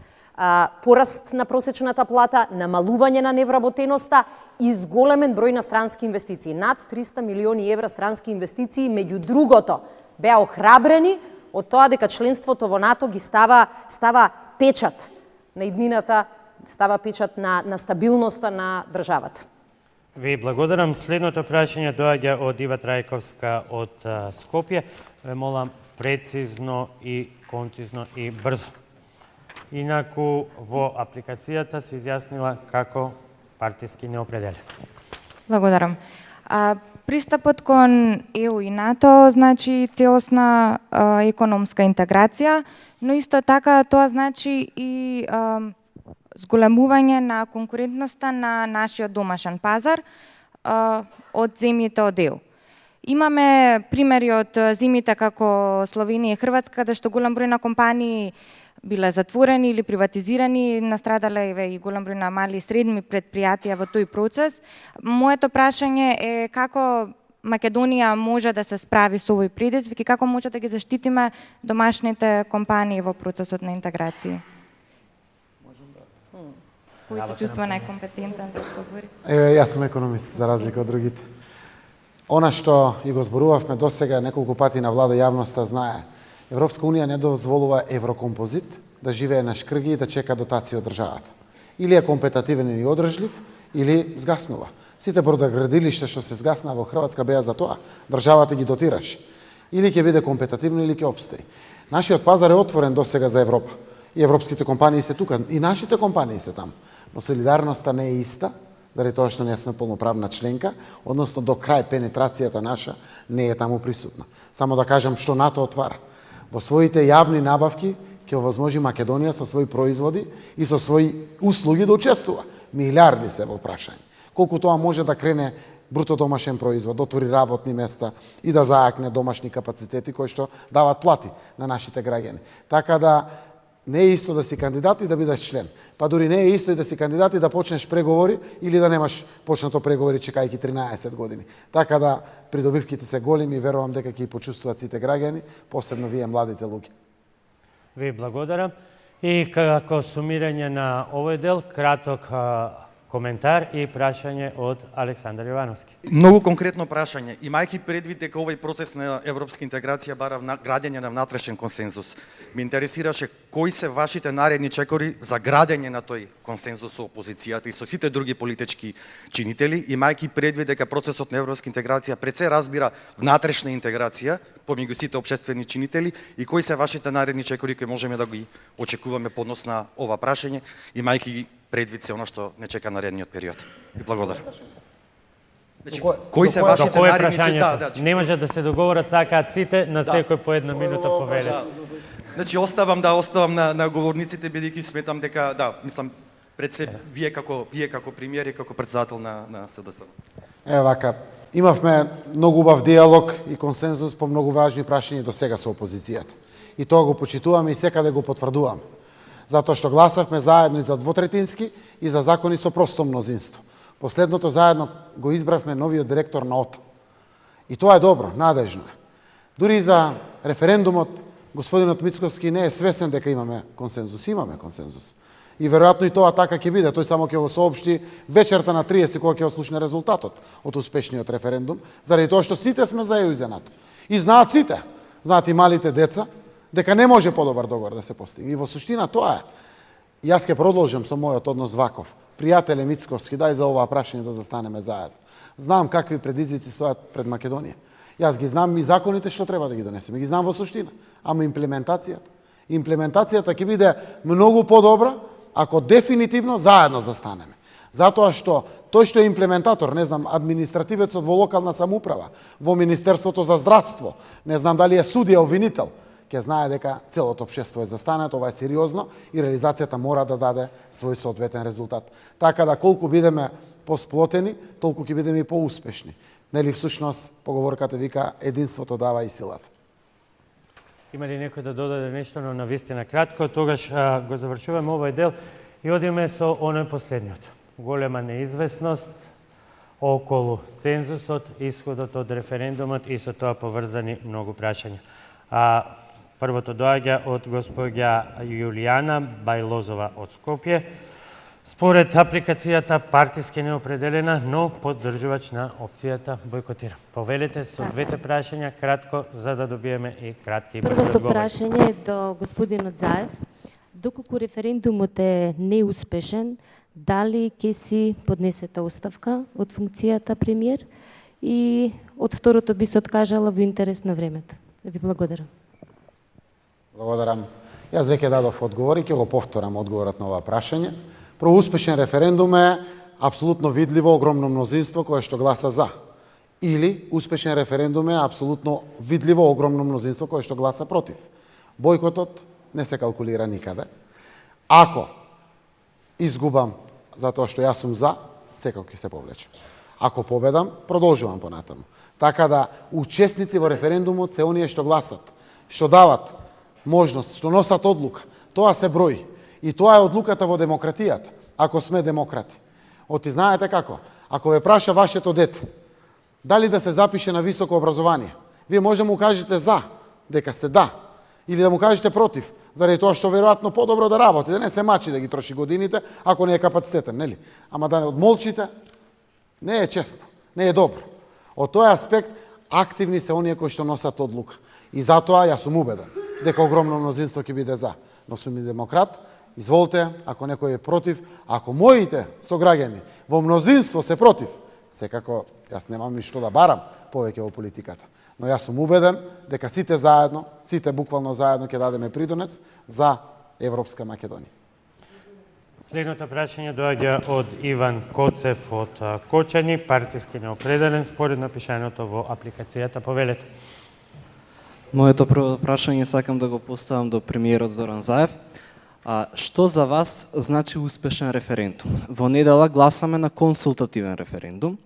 Пораст на просечната плата, намалување на невработеноста и зголемен број на странски инвестиции. Над 300 милиони евра странски инвестиции, меѓу другото, беа охрабрени од тоа дека членството во НАТО ги става печат на иднината, става печат на стабилноста на државата. Ви благодарам. Следното прашање доаѓа од Ива Трајковска од Скопје. Ве молам прецизно и концизно и брзо. Инаку во апликацијата се изјаснила како партиски неопределен. Благодарам. Пристапот кон ЕУ и НАТО значи целосна економска интеграција, но исто така тоа значи и зголемување на конкурентноста на нашиот домашен пазар од земјите од ЕУ. Имаме примери од земјите како Словенија и Хрватска, каде што голем број на компании биле затворени или приватизирани, настрадале и голем број на мали и средни предпријатија во тој процес. Моето прашање е како Македонија може да се справи со овој предизвик и како може да ги заштитиме домашните компании во процесот на интеграција? Кој се чувства најкомпетентен да одговори? Јас сум економист, за разлика од другите. Она што и го зборувавме досега неколку пати на влада јавноста знае, Европска Унија не дозволува еврокомпозит да живее на шкрги и да чека дотации од државата. Или е компетативен и одржлив, или згаснува. Сите бродоградилишта што се згасна во Хрватска беа за тоа. Државата ги дотираше. Или ќе биде компетативно, или ќе обстои. Нашиот пазар е отворен досега за Европа. И европските компании се тука, и нашите компании се таму. Но солидарноста не е иста, заради тоа што ние сме полноправна членка, односно до крај пенетрацијата наша не е таму присутна. Само да кажам што НАТО отвара. Во своите јавни набавки ќе овозможи Македонија со своји производи и со своји услуги да учествува. Милиарди се во прашање. Колку тоа може да крене бруто домашен производ, да отвори работни места и да зајакне домашни капацитети кои што дават плати на нашите граѓани. Така да Не е исто да си кандидат и да бидеш член. Па дури не е исто и да си кандидат и да почнеш преговори или да немаш почнато преговори чекајќи 13 години. Така да придобивките се големи и верувам дека ќе почувствуваат сите граѓани, посебно вие младите луѓе. Ви благодарам. И како сумирање на овој дел, краток коментар и прашање од Александар Јовановски. Многу конкретно прашање. Имајќи предвид дека овој процес на европска интеграција бара градење на внатрешен консензус, ме интересираше кои се вашите наредни чекори за градење на тој консензус со опозицијата и со сите други политички чинители, имајќи предвид дека процесот на европска интеграција пред се разбира внатрешна интеграција помеѓу сите општествени чинители и кои се вашите наредни чекори кои можеме да ги очекуваме по однос на ова прашање, имајќи предвид се она што не чека наредниот период. Ви благодарам. Значи, кои се вашите наредни чекори? Не може да се договорат, сакаат сите на секој по една минута повеле. Значи оставам на говорниците бидејќи сметам дека мислам пред се вие како премиер и како претседател на СДС. Ева вака, имавме многу убав диалог и консензус по многу важни прашања до сега со опозицијата. И тоа го почитуваме и секаде го потврдуваме. Затоа што гласавме заедно и за двотретински и за закони со просто мнозинство. Последното заедно го избравме новиот директор на ОТА. И тоа е добро, надежно е. Дури и за референдумот, господинот Мицковски не е свесен дека имаме консензус. Имаме консензус. И веројатно и тоа така ќе биде. Тој само ќе го соопшти вечерта на 30 кога ќе ослушне резултатот од успешниот референдум, заради тоа што сите сме за ЕУ и за НАТО. И знаат сите, знаат и малите деца, дека не може подобар договор да се постигне. И во суштина тоа е. Јас ќе продолжам со мојот однос ваков. Пријателе Мицковски, дај за оваа прашање да застанеме заедно. Знам какви предизвици стојат пред Македонија. Јас ги знам и законите што треба да ги донесеме. Ги знам во суштина. Ама имплементацијата. Имплементацијата ќе биде многу подобра ако дефинитивно заедно застанеме. Затоа што тој што е имплементатор, не знам, административецот во локална самоуправа, во Министерството за здравство, не знам дали е судија обвинител, ќе знае дека целото општество е застанато, ова е сериозно и реализацијата мора да даде свој соодветен резултат. Така да колку бидеме посплотени, толку ќе бидеме и поуспешни. Нели всушност поговорката вика единството дава и силата. Има ли некој да додаде нешто, но навистина кратко, тогаш го завршуваме овој дел и одиме со оној последниот. Голема неизвестност околу цензусот, исходот од референдумот и со тоа поврзани многу прашања. Првото доаѓа од госпоѓа Јулијана Бајлозова од Скопје. Според апликацијата партиски неопределена, но поддржувач на опцијата бойкотира. Повелете со двете прашања кратко, за да добиеме и кратки и брзи одговори. Првото прашање е до господинот Заев. Доколку референдумот е неуспешен, дали ќе си поднесете оставка од функцијата премиер? И од второто би се откажала во интерес на времето. Ви благодарам. Благодарам. Јас веќе дадов одговор и ќе го повторам одговорот на ова прашање. Успешен референдум е апсолутно видливо огромно мнозинство кое што гласа за. Или успешен референдум е апсолутно видливо огромно мнозинство кое што гласа против. Бойкотот не се калкулира никаде. Ако изгубам затоа што јас сум за, секако ќе се повлечем. Ако победам, продолжувам понатаму. Така да учесници во референдумот се оние што гласат, што дават можност, што носат одлука. Тоа се брои. И тоа е одлуката во демократијата, ако сме демократи. Оти знаете како? Ако ве праша вашето дете, дали да се запише на високо образование, вие може да му кажете за, дека сте да, или да му кажете против, заради тоа што веројатно подобро да работи, да не се мачи да ги троши годините, ако не е капацитетен, нели? Ама да не одмолчите, не е честно, не е добро. Од тој аспект, активни се оние кои што носат одлука. И затоа јас сум убеден дека огромно мнозинство ќе биде за. Но сум и демократ, изволте, ако некој е против, ако моите сограѓани во мнозинство се против, секако јас немам ништо да барам повеќе во политиката. Но јас сум убеден дека сите заедно, сите буквално заедно ќе дадеме придонес за Европска Македонија. Следното прашање доаѓа од Иван Коцев од Кочани, партиски неопределен според напишаното во апликацијата. Повелете. Моето прво прашање сакам да го поставам до премиерот Зоран Заев. Што за вас значи успешен референдум? Во недела гласаме на консултативен референдум.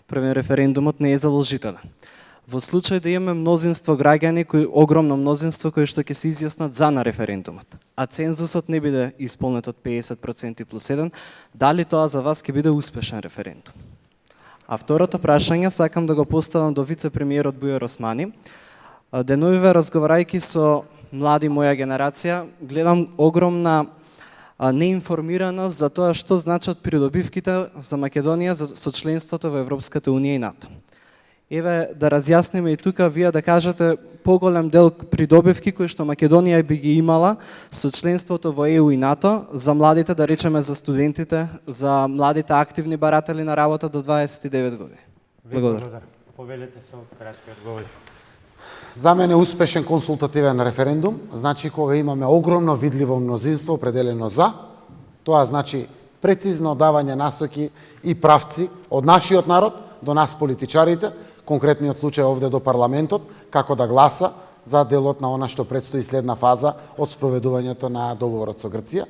Првен референдумот не е задолжителен. Во случај да имаме мнозинство граѓани, огромно мнозинство кои што ќе се изјаснат за на референдумот, а цензусот не биде исполнет од 50% плюс 1, дали тоа за вас ќе биде успешен референдум? А второто прашање сакам да го поставам до вице-премиерот Бујар Османи. Деновиве разговарајќи со млади моја генерација, гледам огромна неинформираност за тоа што значат придобивките за Македонија со членството во Европската унија и НАТО. Еве да разјасниме и тука, вие да кажете поголем дел придобивки кои што Македонија би ги имала со членството во ЕУ и НАТО за младите, да речеме за студентите, за младите активни баратели на работа до 29 години. Благодарам. Повелете со кратки одговори. За мене успешен консултативен референдум значи кога имаме огромно видливо мнозинство определено за, тоа значи прецизно давање насоки и правци од нашиот народ до нас политичарите, конкретниот случај овде до парламентот, како да гласа за делот на она што предстои следна фаза од спроведувањето на договорот со Грција.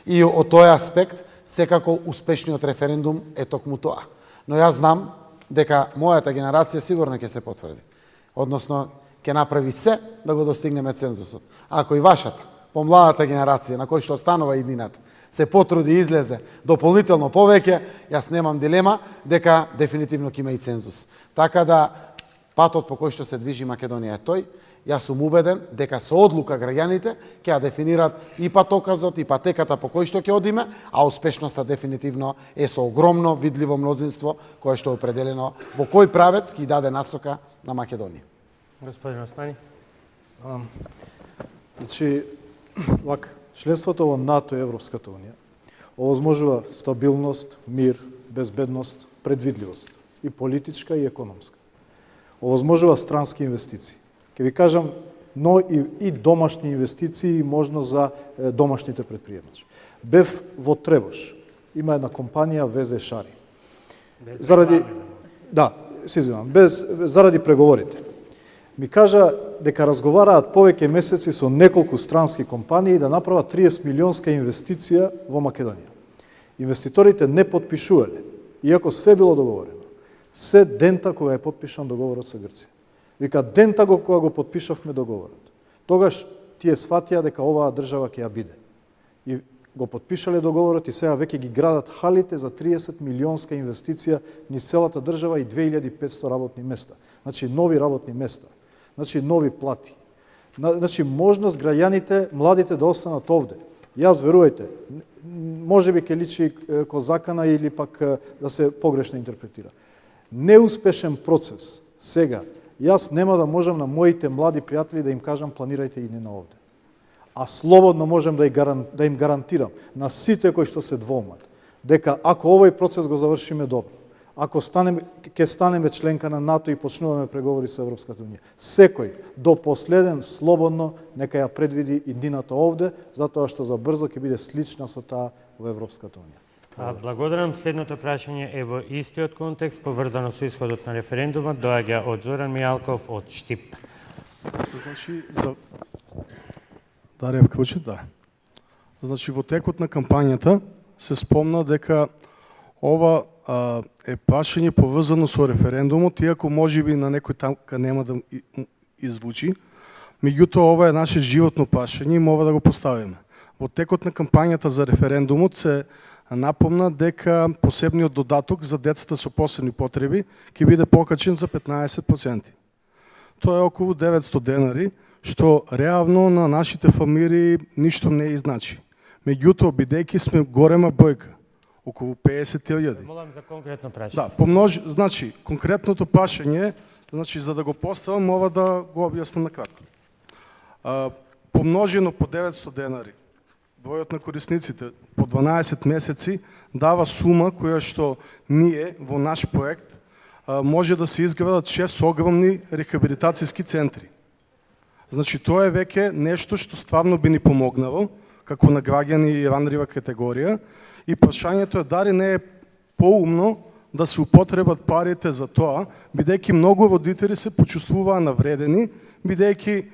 И од тој аспект, секако успешниот референдум е токму тоа. Но јас знам дека мојата генерација сигурно ќе се потврди. Односно, ќе направи се да го достигнеме цензусот. Ако и вашата, помладата генерација, на кој што останува иднината, се потруди и излезе дополнително повеќе, јас немам дилема дека дефинитивно ќе има и цензус. Така да, патот по кој што се движи Македонија е тој. Јас сум убеден дека со одлука граѓаните ќе ја дефинират и патоказот и патеката по кој што ќе одиме, а успешноста дефинитивно е со огромно видливо мнозинство кое што е определено во кој правец ќе даде насока на Македонија. Господин Османи. Значи, членството во НАТО и Европската унија овозможува стабилност, мир, безбедност, предвидливост и политичка и економска. Овозможува странски инвестиции. Ќе ви кажам, но и домашни инвестиции можно за домашните предприемачи. Бев во Требош. Има една компанија ВЗ Шари. Заради преговорите. Ми кажа дека разговараат повеќе месеци со неколку странски компании да направат 30 милионска инвестиција во Македонија. Инвеститорите не потпишувале, иако све било договорено. Се дента кога е потпишан договорот со Грција. Вика, дента кога го потпишавме договорот. Тогаш тие сватија дека оваа држава ќе ја биде. И го потпишале договорот и сега веќе ги градат халите за 30 милионска инвестиција низ целата држава и 2500 работни места. Значи, нови работни места. Значи, нови плати. Значи, можност граѓаните, младите да останат овде. Јас, верувајте, може би ќе личи ко закана или пак да се погрешно интерпретира. Неуспешен процес. Сега, јас нема да можам на моите млади пријатели да им кажам планирајте и не на овде. А слободно можам да им гарантирам на сите кои што се двоумат дека ако овој процес го завршиме добро, ако ќе станеме членка на НАТО и почнуваме преговори со Европската унија, секој до последен слободно нека ја предвиди иднината овде, затоа што за брзо ќе биде слична со таа во Европската унија. Благодарам. Следното прашање е во истиот контекст, поврзано со исходот на референдумот, доаѓа од Зоран Мијалков од Штип. Значи, Дарија вклучи, да. Значи, во текот на кампањата се спомна дека ова е прашање поврзано со референдумот, иако можеби на некој тамка нема да извучи. Меѓутоа, ова е наше животно прашање и мора да го поставиме. Во текот на кампањата за референдумот се напомна дека посебниот додаток за децата со посебни потреби ќе биде покачен за 15%. Тоа е околу 900 денари, што реално на нашите фамилии ништо не значи. Меѓутоа, бидејќи сме голема бројка, околу 50.000. Молам за конкретно прашање. Да, значи, конкретното прашање, значи, за да го поставам, мора да го објаснам накратко. Помножено по 900 денари, бројот на корисниците по 12 месеци дава сума која што ние во наш проект може да се изградат 6 огромни рехабилитацијски центри. Значи, тоа е веќе нешто што стварно би ни помогнало, како на граѓани и ранлива категорија, и прашањето е дали не е поумно да се употребат парите за тоа, бидејќи многу родители се почувствуваа навредени, бидејќи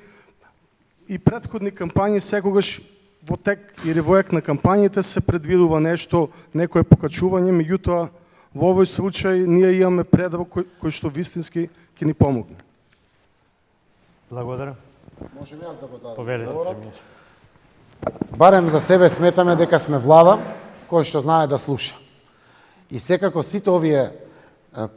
и претходни кампањи секогаш во тек или во ек на кампањите се предвидува нешто, некое покачување, меѓутоа во овој случај ние имаме предрог кој што вистински ќе ни помогне. Благодарам. Можем јас да го дадам. Повелете, одговорот? премиер. Барем за себе сметаме дека сме влада кој што знае да слуша. И секако сите овие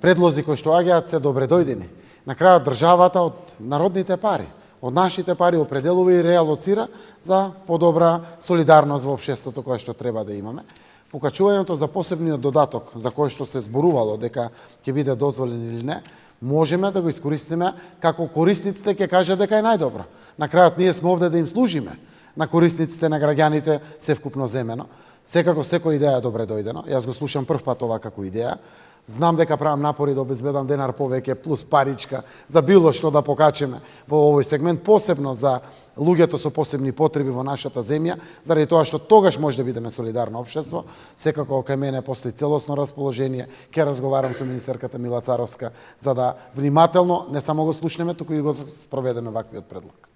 предлози кои што аѓаат се добре дојдени. На крајот државата од народните пари, од нашите пари определува и реалоцира за подобра солидарност во општеството кое што треба да имаме. Покачувањето за посебниот додаток за кој што се зборувало дека ќе биде дозволен или не, можеме да го искористиме како корисниците ќе кажат дека е најдобро. На крајот ние сме овде да им служиме на корисниците, на граѓаните севкупно земено. Секако секоја идеја е добре дојдено. Јас го слушам прв пат ова како идеја. Знам дека правам напори да обезбедам денар повеќе плюс паричка за било што да покачеме во овој сегмент, посебно за луѓето со посебни потреби во нашата земја, заради тоа што тогаш може да бидеме солидарно општество. Секако кај мене постои целосно расположение. Ќе разговарам со министерката Мила Царовска за да внимателно не само го слушнеме, туку и го спроведеме ваквиот предлог.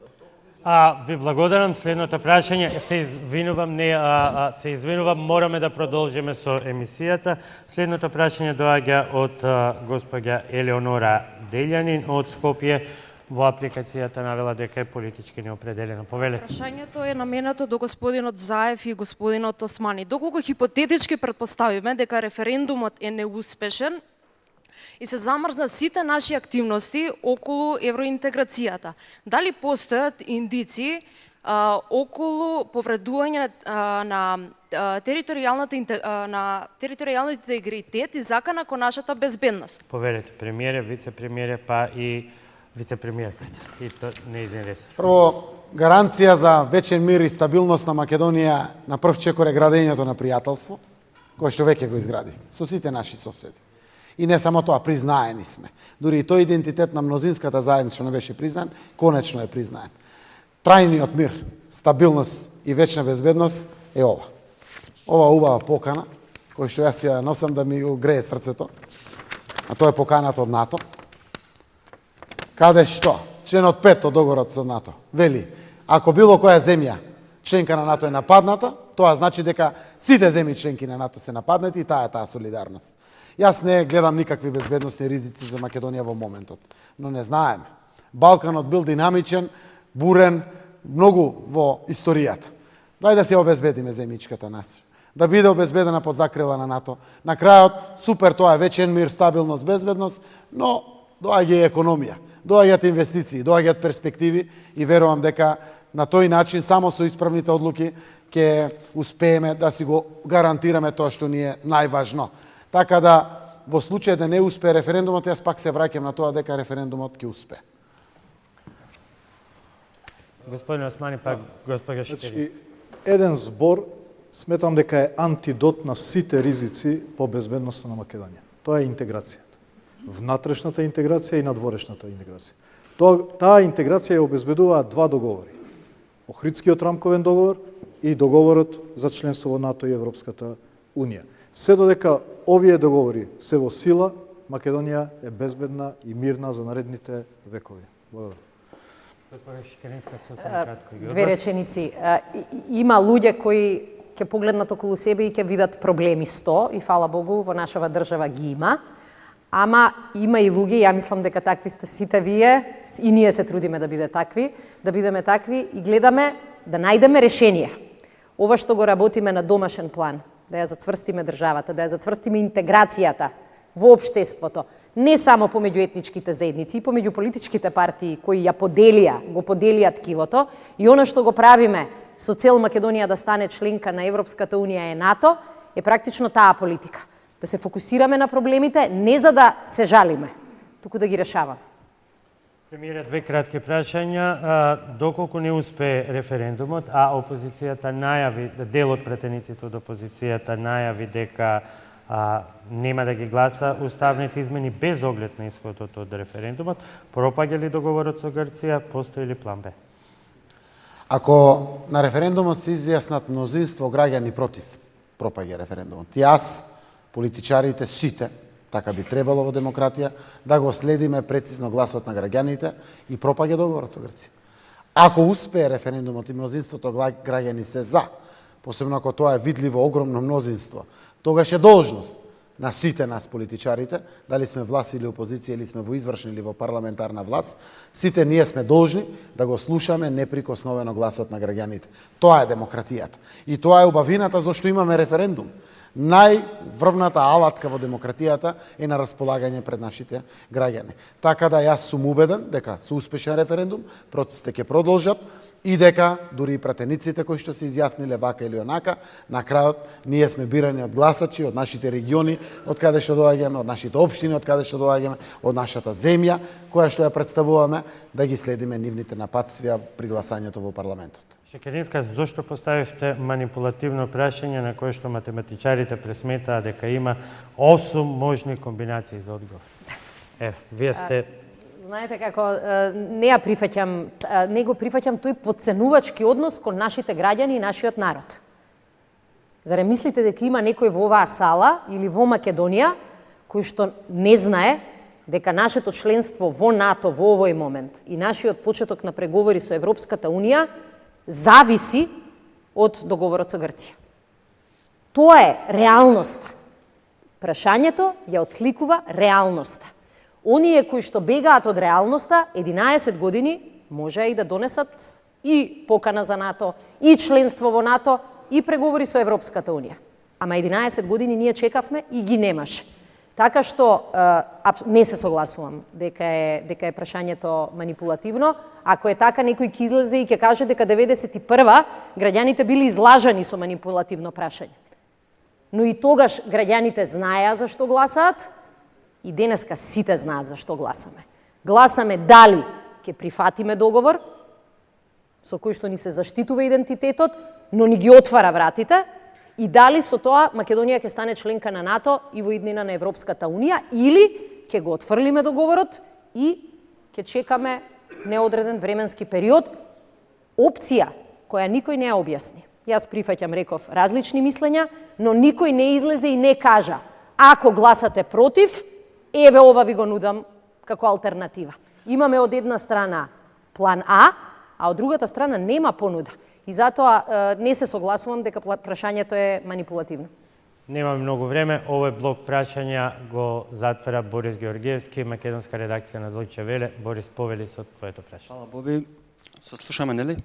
Ви благодарам. Следното прашање, се извинувам, мораме да продолжиме со емисијата. Следното прашање доаѓа од госпоѓа Елеонора Делјанин од Скопје. Во апликацијата навела дека е политички неопределено. Повелете. Прашањето е наменето до господинот Заев и господинот Османи. Доколку хипотетички претпоставиме дека референдумот е неуспешен и се замрзнат сите наши активности околу евроинтеграцијата, дали постојат индици околу повредување на територијалниот интегритет и закана кон нашата безбедност? Повелете, премиере, вице-премиере, па и вице-премиерката. И то неизин ресор. Прво, гаранција за вечен мир и стабилност на Македонија на прв чекор е градењето на пријателство, кое што веќе го изградив со сите наши соседи. И не само тоа, признаени сме. Дури и тој идентитет на мнозинската заедница што не беше признаен, конечно е признаен. Трајниот мир, стабилност и вечна безбедност е ова. Ова убава покана, кој што јас ја носам да ми го грее срцето, а тоа е поканата од НАТО, каде што, членот 5 од договорот со НАТО, вели, ако било која земја членка на НАТО е нападната, тоа значи дека сите земји членки на НАТО се нападнати и таа е таа солидарност. Јас не гледам никакви безбедносни ризици за Македонија во моментот, но не знаеме. Балканот бил динамичен, бурен, многу во историјата. Дај да се обезбедиме земјичката нас, да биде обезбедена под закрила на НАТО. На крајот, супер, тоа е вечен мир, стабилност, безбедност, но доаѓа и економија, доаѓаат инвестиции, доаѓаат перспективи и верувам дека на тој начин, само со исправните одлуки, ќе успееме да си го гарантираме тоа што ни е најважно. Така да, во случај да не успее референдумот, јас пак се враќам на тоа дека референдумот ќе успее. Господин Османи, па госпоѓа Шитериска. Еден збор сметам дека е антидот на сите ризици по безбедноста на Македонија. Тоа е интеграцијата. Внатрешната интеграција и надворешната интеграција. Таа интеграција ја обезбедуваат два договори. Охридскиот рамковен договор и договорот за членство во НАТО и Европската Унија. Се додека овие договори се во сила, Македонија е безбедна и мирна за наредните векови. Благодарам. Две реченици. Има луѓе кои ќе погледнат околу себе и ќе видат проблеми 100 и фала Богу во нашава држава ги има. Ама има и луѓе, ја мислам дека такви сте сите вие и ние се трудиме да бидеме такви и гледаме да најдеме решение. Ова што го работиме на домашен план, да ја зацврстиме државата, да ја зацврстиме интеграцијата во општеството, не само помеѓу етничките заедници, и помеѓу политичките партии кои го поделија ткивото, и она што го правиме со цел Македонија да стане членка на Европската Унија и НАТО, е практично таа политика. Да се фокусираме на проблемите, не за да се жалиме, туку да ги решаваме. Премиерът, две кратки прашања. Доколку не успее референдумот, а опозицијата најави, дел од претениците од опозицијата најави дека нема да ги гласа уставните измени без оглед на исходот од референдумот, пропаѓа ли договорот со Грција, постои ли план Б? Ако на референдумот се изјаснат мнозинство граѓани против, пропаѓа референдумот. Јас, политичарите, сите, така би требало во демократија, да го следиме прецизно гласот на граѓаните и пропаѓа договорот со Грција. Ако успее референдумот и мнозинството граѓани се за, посебно ако тоа е видливо огромно мнозинство, тогаш е должност на сите нас политичарите, дали сме власт или опозиција, или сме во извршна или во парламентарна власт, сите ние сме должни да го слушаме неприкосновено гласот на граѓаните. Тоа е демократијата. И тоа е убавината зашто имаме референдум. Најврвната алатка во демократијата е на располагање пред нашите граѓани. Така да јас сум убеден дека со успешен референдум процесите ќе продолжат и дека дури и пратениците кои што се изјасниле вака или онака, на крајот ние сме бирани од гласачи, од нашите региони, од каде што доаѓаме, од нашите општини, од каде што доаѓаме, од нашата земја, која што ја представуваме, да ги следиме нивните напатствија при гласањето во парламентот. Шекеринска, зошто поставивте манипулативно прашање на кое што математичарите пресметаа дека има 8 можни комбинации за одговор? Вие сте... Знаете како, не го прифаќам тој подценувачки однос кон нашите граѓани и нашиот народ. Заре мислите дека има некој во оваа сала или во Македонија кој што не знае дека нашето членство во НАТО во овој момент и нашиот почеток на преговори со Европската Унија зависи од договорот со Грција. Тоа е реалноста. Прашањето ја отсликува реалноста. Оние кои што бегаат од реалноста, 11 години може и да донесат и покана за НАТО, и членство во НАТО, и преговори со Европската Унија. Ама 11 години ние чекавме и ги немаше. Така што не се согласувам дека е прашањето манипулативно. Ако е така, некој ќе излезе и ќе каже дека 91-а граѓаните били излажани со манипулативно прашање. Но и тогаш граѓаните знаеа за што гласаат и денеска сите знаат за што гласаме. Гласаме дали ќе прифатиме договор со кој што ни се заштитува идентитетот, но ни ги отвара вратите, и дали со тоа Македонија ќе стане членка на НАТО и во иднина на Европската Унија, или ќе го отфрлиме договорот и ќе чекаме неодреден временски период, опција која никој не ја објасни. Јас прифаќам, реков, различни мислења, но никој не излезе и не кажа: ако гласате против, еве ова ви го нудам како алтернатива. Имаме од една страна план А, а од другата страна нема понуда. И затоа не се согласувам дека прашањето е манипулативно. Немаме многу време. Овој блок прашања го затвара Борис Георгиевски, македонска редакција на Дојче Веле. Борис, повели со твоето прашање. Хвала, Боби. Се слушаме, нели?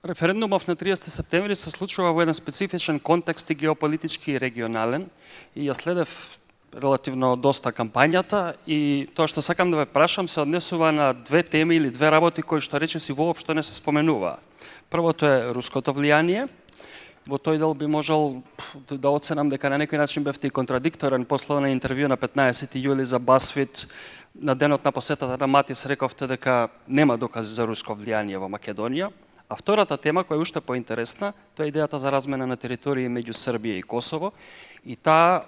Референдумов на 30 септември се случува во еден специфичен контекст и геополитички и регионален, и ја следев релативно доста кампањата, и тоа што сакам да ве прашам се однесува на две теми или две работи кои што речиси воопшто не се споменува. Првото е руското влијание. Во тој дел би можел да оценам дека на некој начин бевте и контрадикторен. После на интервју на 15 јули за Басвит, на денот на посетата на Матис, рековте дека нема докази за руско влијание во Македонија. А втората тема, која е уште поинтересна, тоа е идејата за размена на територии меѓу Србија и Косово, и таа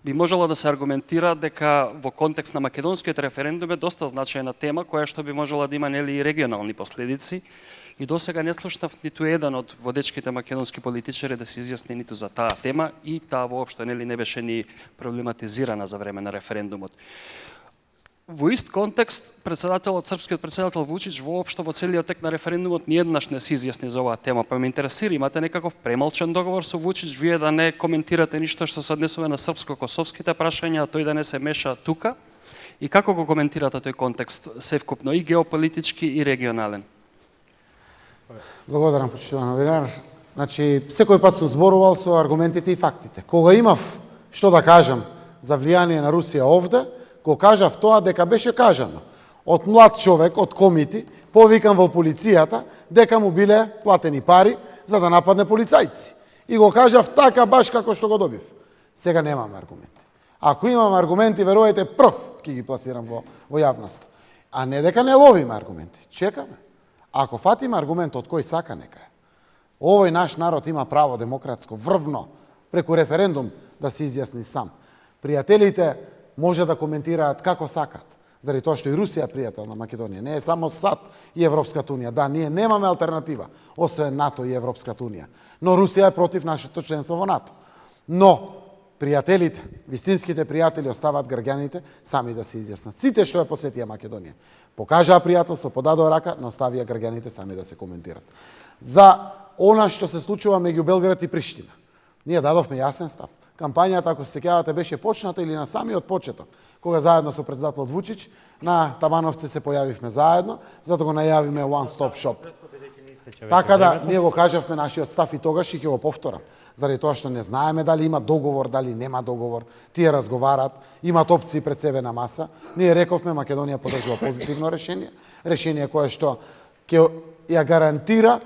би можела да се аргументира дека во контекст на македонскиот референдум е доста значајна тема, која што би можела да има нели и регионални последици. И досега не слушнав ниту еден од водечките македонски политичари да се изјасни ниту за таа тема, и таа воопшто нели не беше ни проблематизирана за време на референдумот. Во ист контекст, српскиот председател Вучич воопшто во целиот тек на референдумот ниеднаш не се изјасни за оваа тема. Па ме интересира, имате некаков премолчен договор со Вучич, вие да не коментирате ништо што се однесува на српско-косовските прашања, а тој да не се меша тука? И како го коментирате тој контекст севкупно, и геополитички и регионален? Благодарам, почитуван новинар. Значи, секој пат сум зборувал со аргументите и фактите. Кога имав што да кажам за влијание на Русија овде, го кажав тоа дека беше кажано од млад човек, од комити, повикан во полицијата, дека му биле платени пари за да нападне полицајци. И го кажав така баш како што го добив. Сега немам аргументи. Ако имам аргументи, верувајте, прв ќе ги пласирам во јавност. А не дека не ловиме аргументи. Чекаме. Ако фатиме аргумент од кој сака, нека е. Овој наш народ има право демократско, врвно, преку референдум да се изјасни сам. Пријателите може да коментираат како сакат, заради тоа што и Русија е пријател на Македонија. Не е само САД и Европската Унија. Да, ние немаме алтернатива, освен НАТО и Европската Унија. Но Русија е против нашето членство во НАТО. Но пријателите, вистинските пријатели оставаат граѓаните сами да се изјаснат. Сите што ја посетија Македонија покажаа пријателство, подадоа рака, но оставија граѓаните сами да се коментират. За она што се случува меѓу Белград и Приштина. Ние дадовме јасен став. Кампањата, ако се сеќавате, беше почната или на самиот почеток, кога заедно со председателот Вучич на Табановци се појавивме заедно, зато го најавиме One Stop Shop. Така да, ние го кажавме нашиот став и тогаш и ќе го повторам. Заради тоа што не знаеме дали има договор, дали нема договор, тие разговарат, имат опции пред себе на маса. Ние рековме Македонија подржува позитивно решение кое што ќе ја гарантира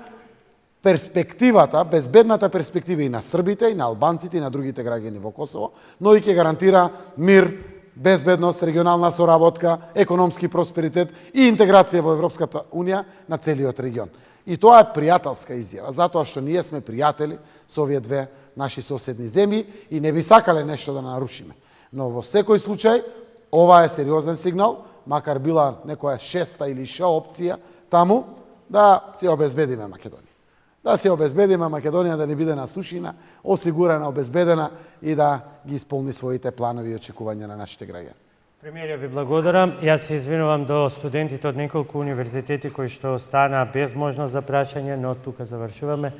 перспективата, безбедната перспектива и на србите, и на албанците, и на другите граѓани во Косово, но и ќе гарантира мир, безбедност, регионална соработка, економски просперитет и интеграција во Европската Унија на целиот регион. И тоа е пријателска изјава, затоа што ние сме пријатели со овие две наши соседни земји и не би сакале нешто да нарушиме. Но во секој случај, ова е сериозен сигнал, макар била некоја шеста или ша опција таму, да се обезбедиме Македонија. Да се обезбедиме Македонија да не биде насушина, осигурена, обезбедена и да ги исполни своите планови и очекувања на нашите граѓани. Премиерија, ви благодарам. Јас се извинувам до студентите од неколку универзитети кои што остана без можност за прашање, но тука завршуваме.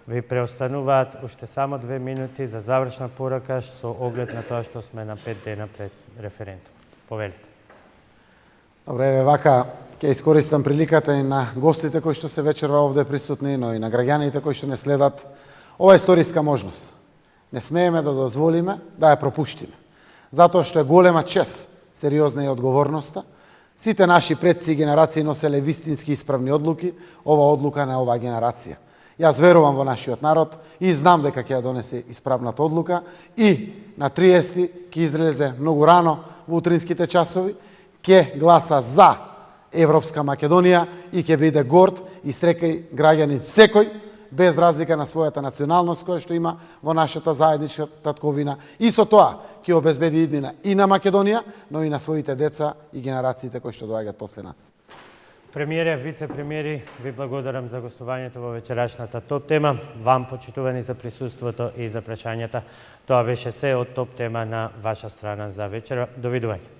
Ви преостануваат уште само 2 минути за завршна порака со оглед на тоа што сме на 5 дена пред референдум. Повелите. Добре, вака ќе искористам приликата и на гостите кои што се вечерва овде присутни, но и на граѓаните кои што не следат. Ова е историска можност. Не смееме да дозволиме да ја пропуштиме. Затоа што е голема чест, сериозна и одговорноста. Сите наши предци и генерации носеле вистински исправни одлуки, ова одлука на оваа генерација. Јас верувам во нашиот народ и знам дека ќе ја донесе исправната одлука и на 30 ќе излезе многу рано во утринските часови, ќе гласа за Европска Македонија и ќе биде горд и стрекај граѓанин секој, без разлика на својата националност која што има во нашата заедничка татковина. И со тоа ќе обезбеди иднина и на Македонија, но и на своите деца и генерациите кои што доаѓаат после нас. Премиере, вице-премиери, ви благодарам за гостувањето во вечерашната топ тема. Вам почитувани за присуството и за прашањата. Тоа беше се од топ тема на ваша страна за вечера. Довидување.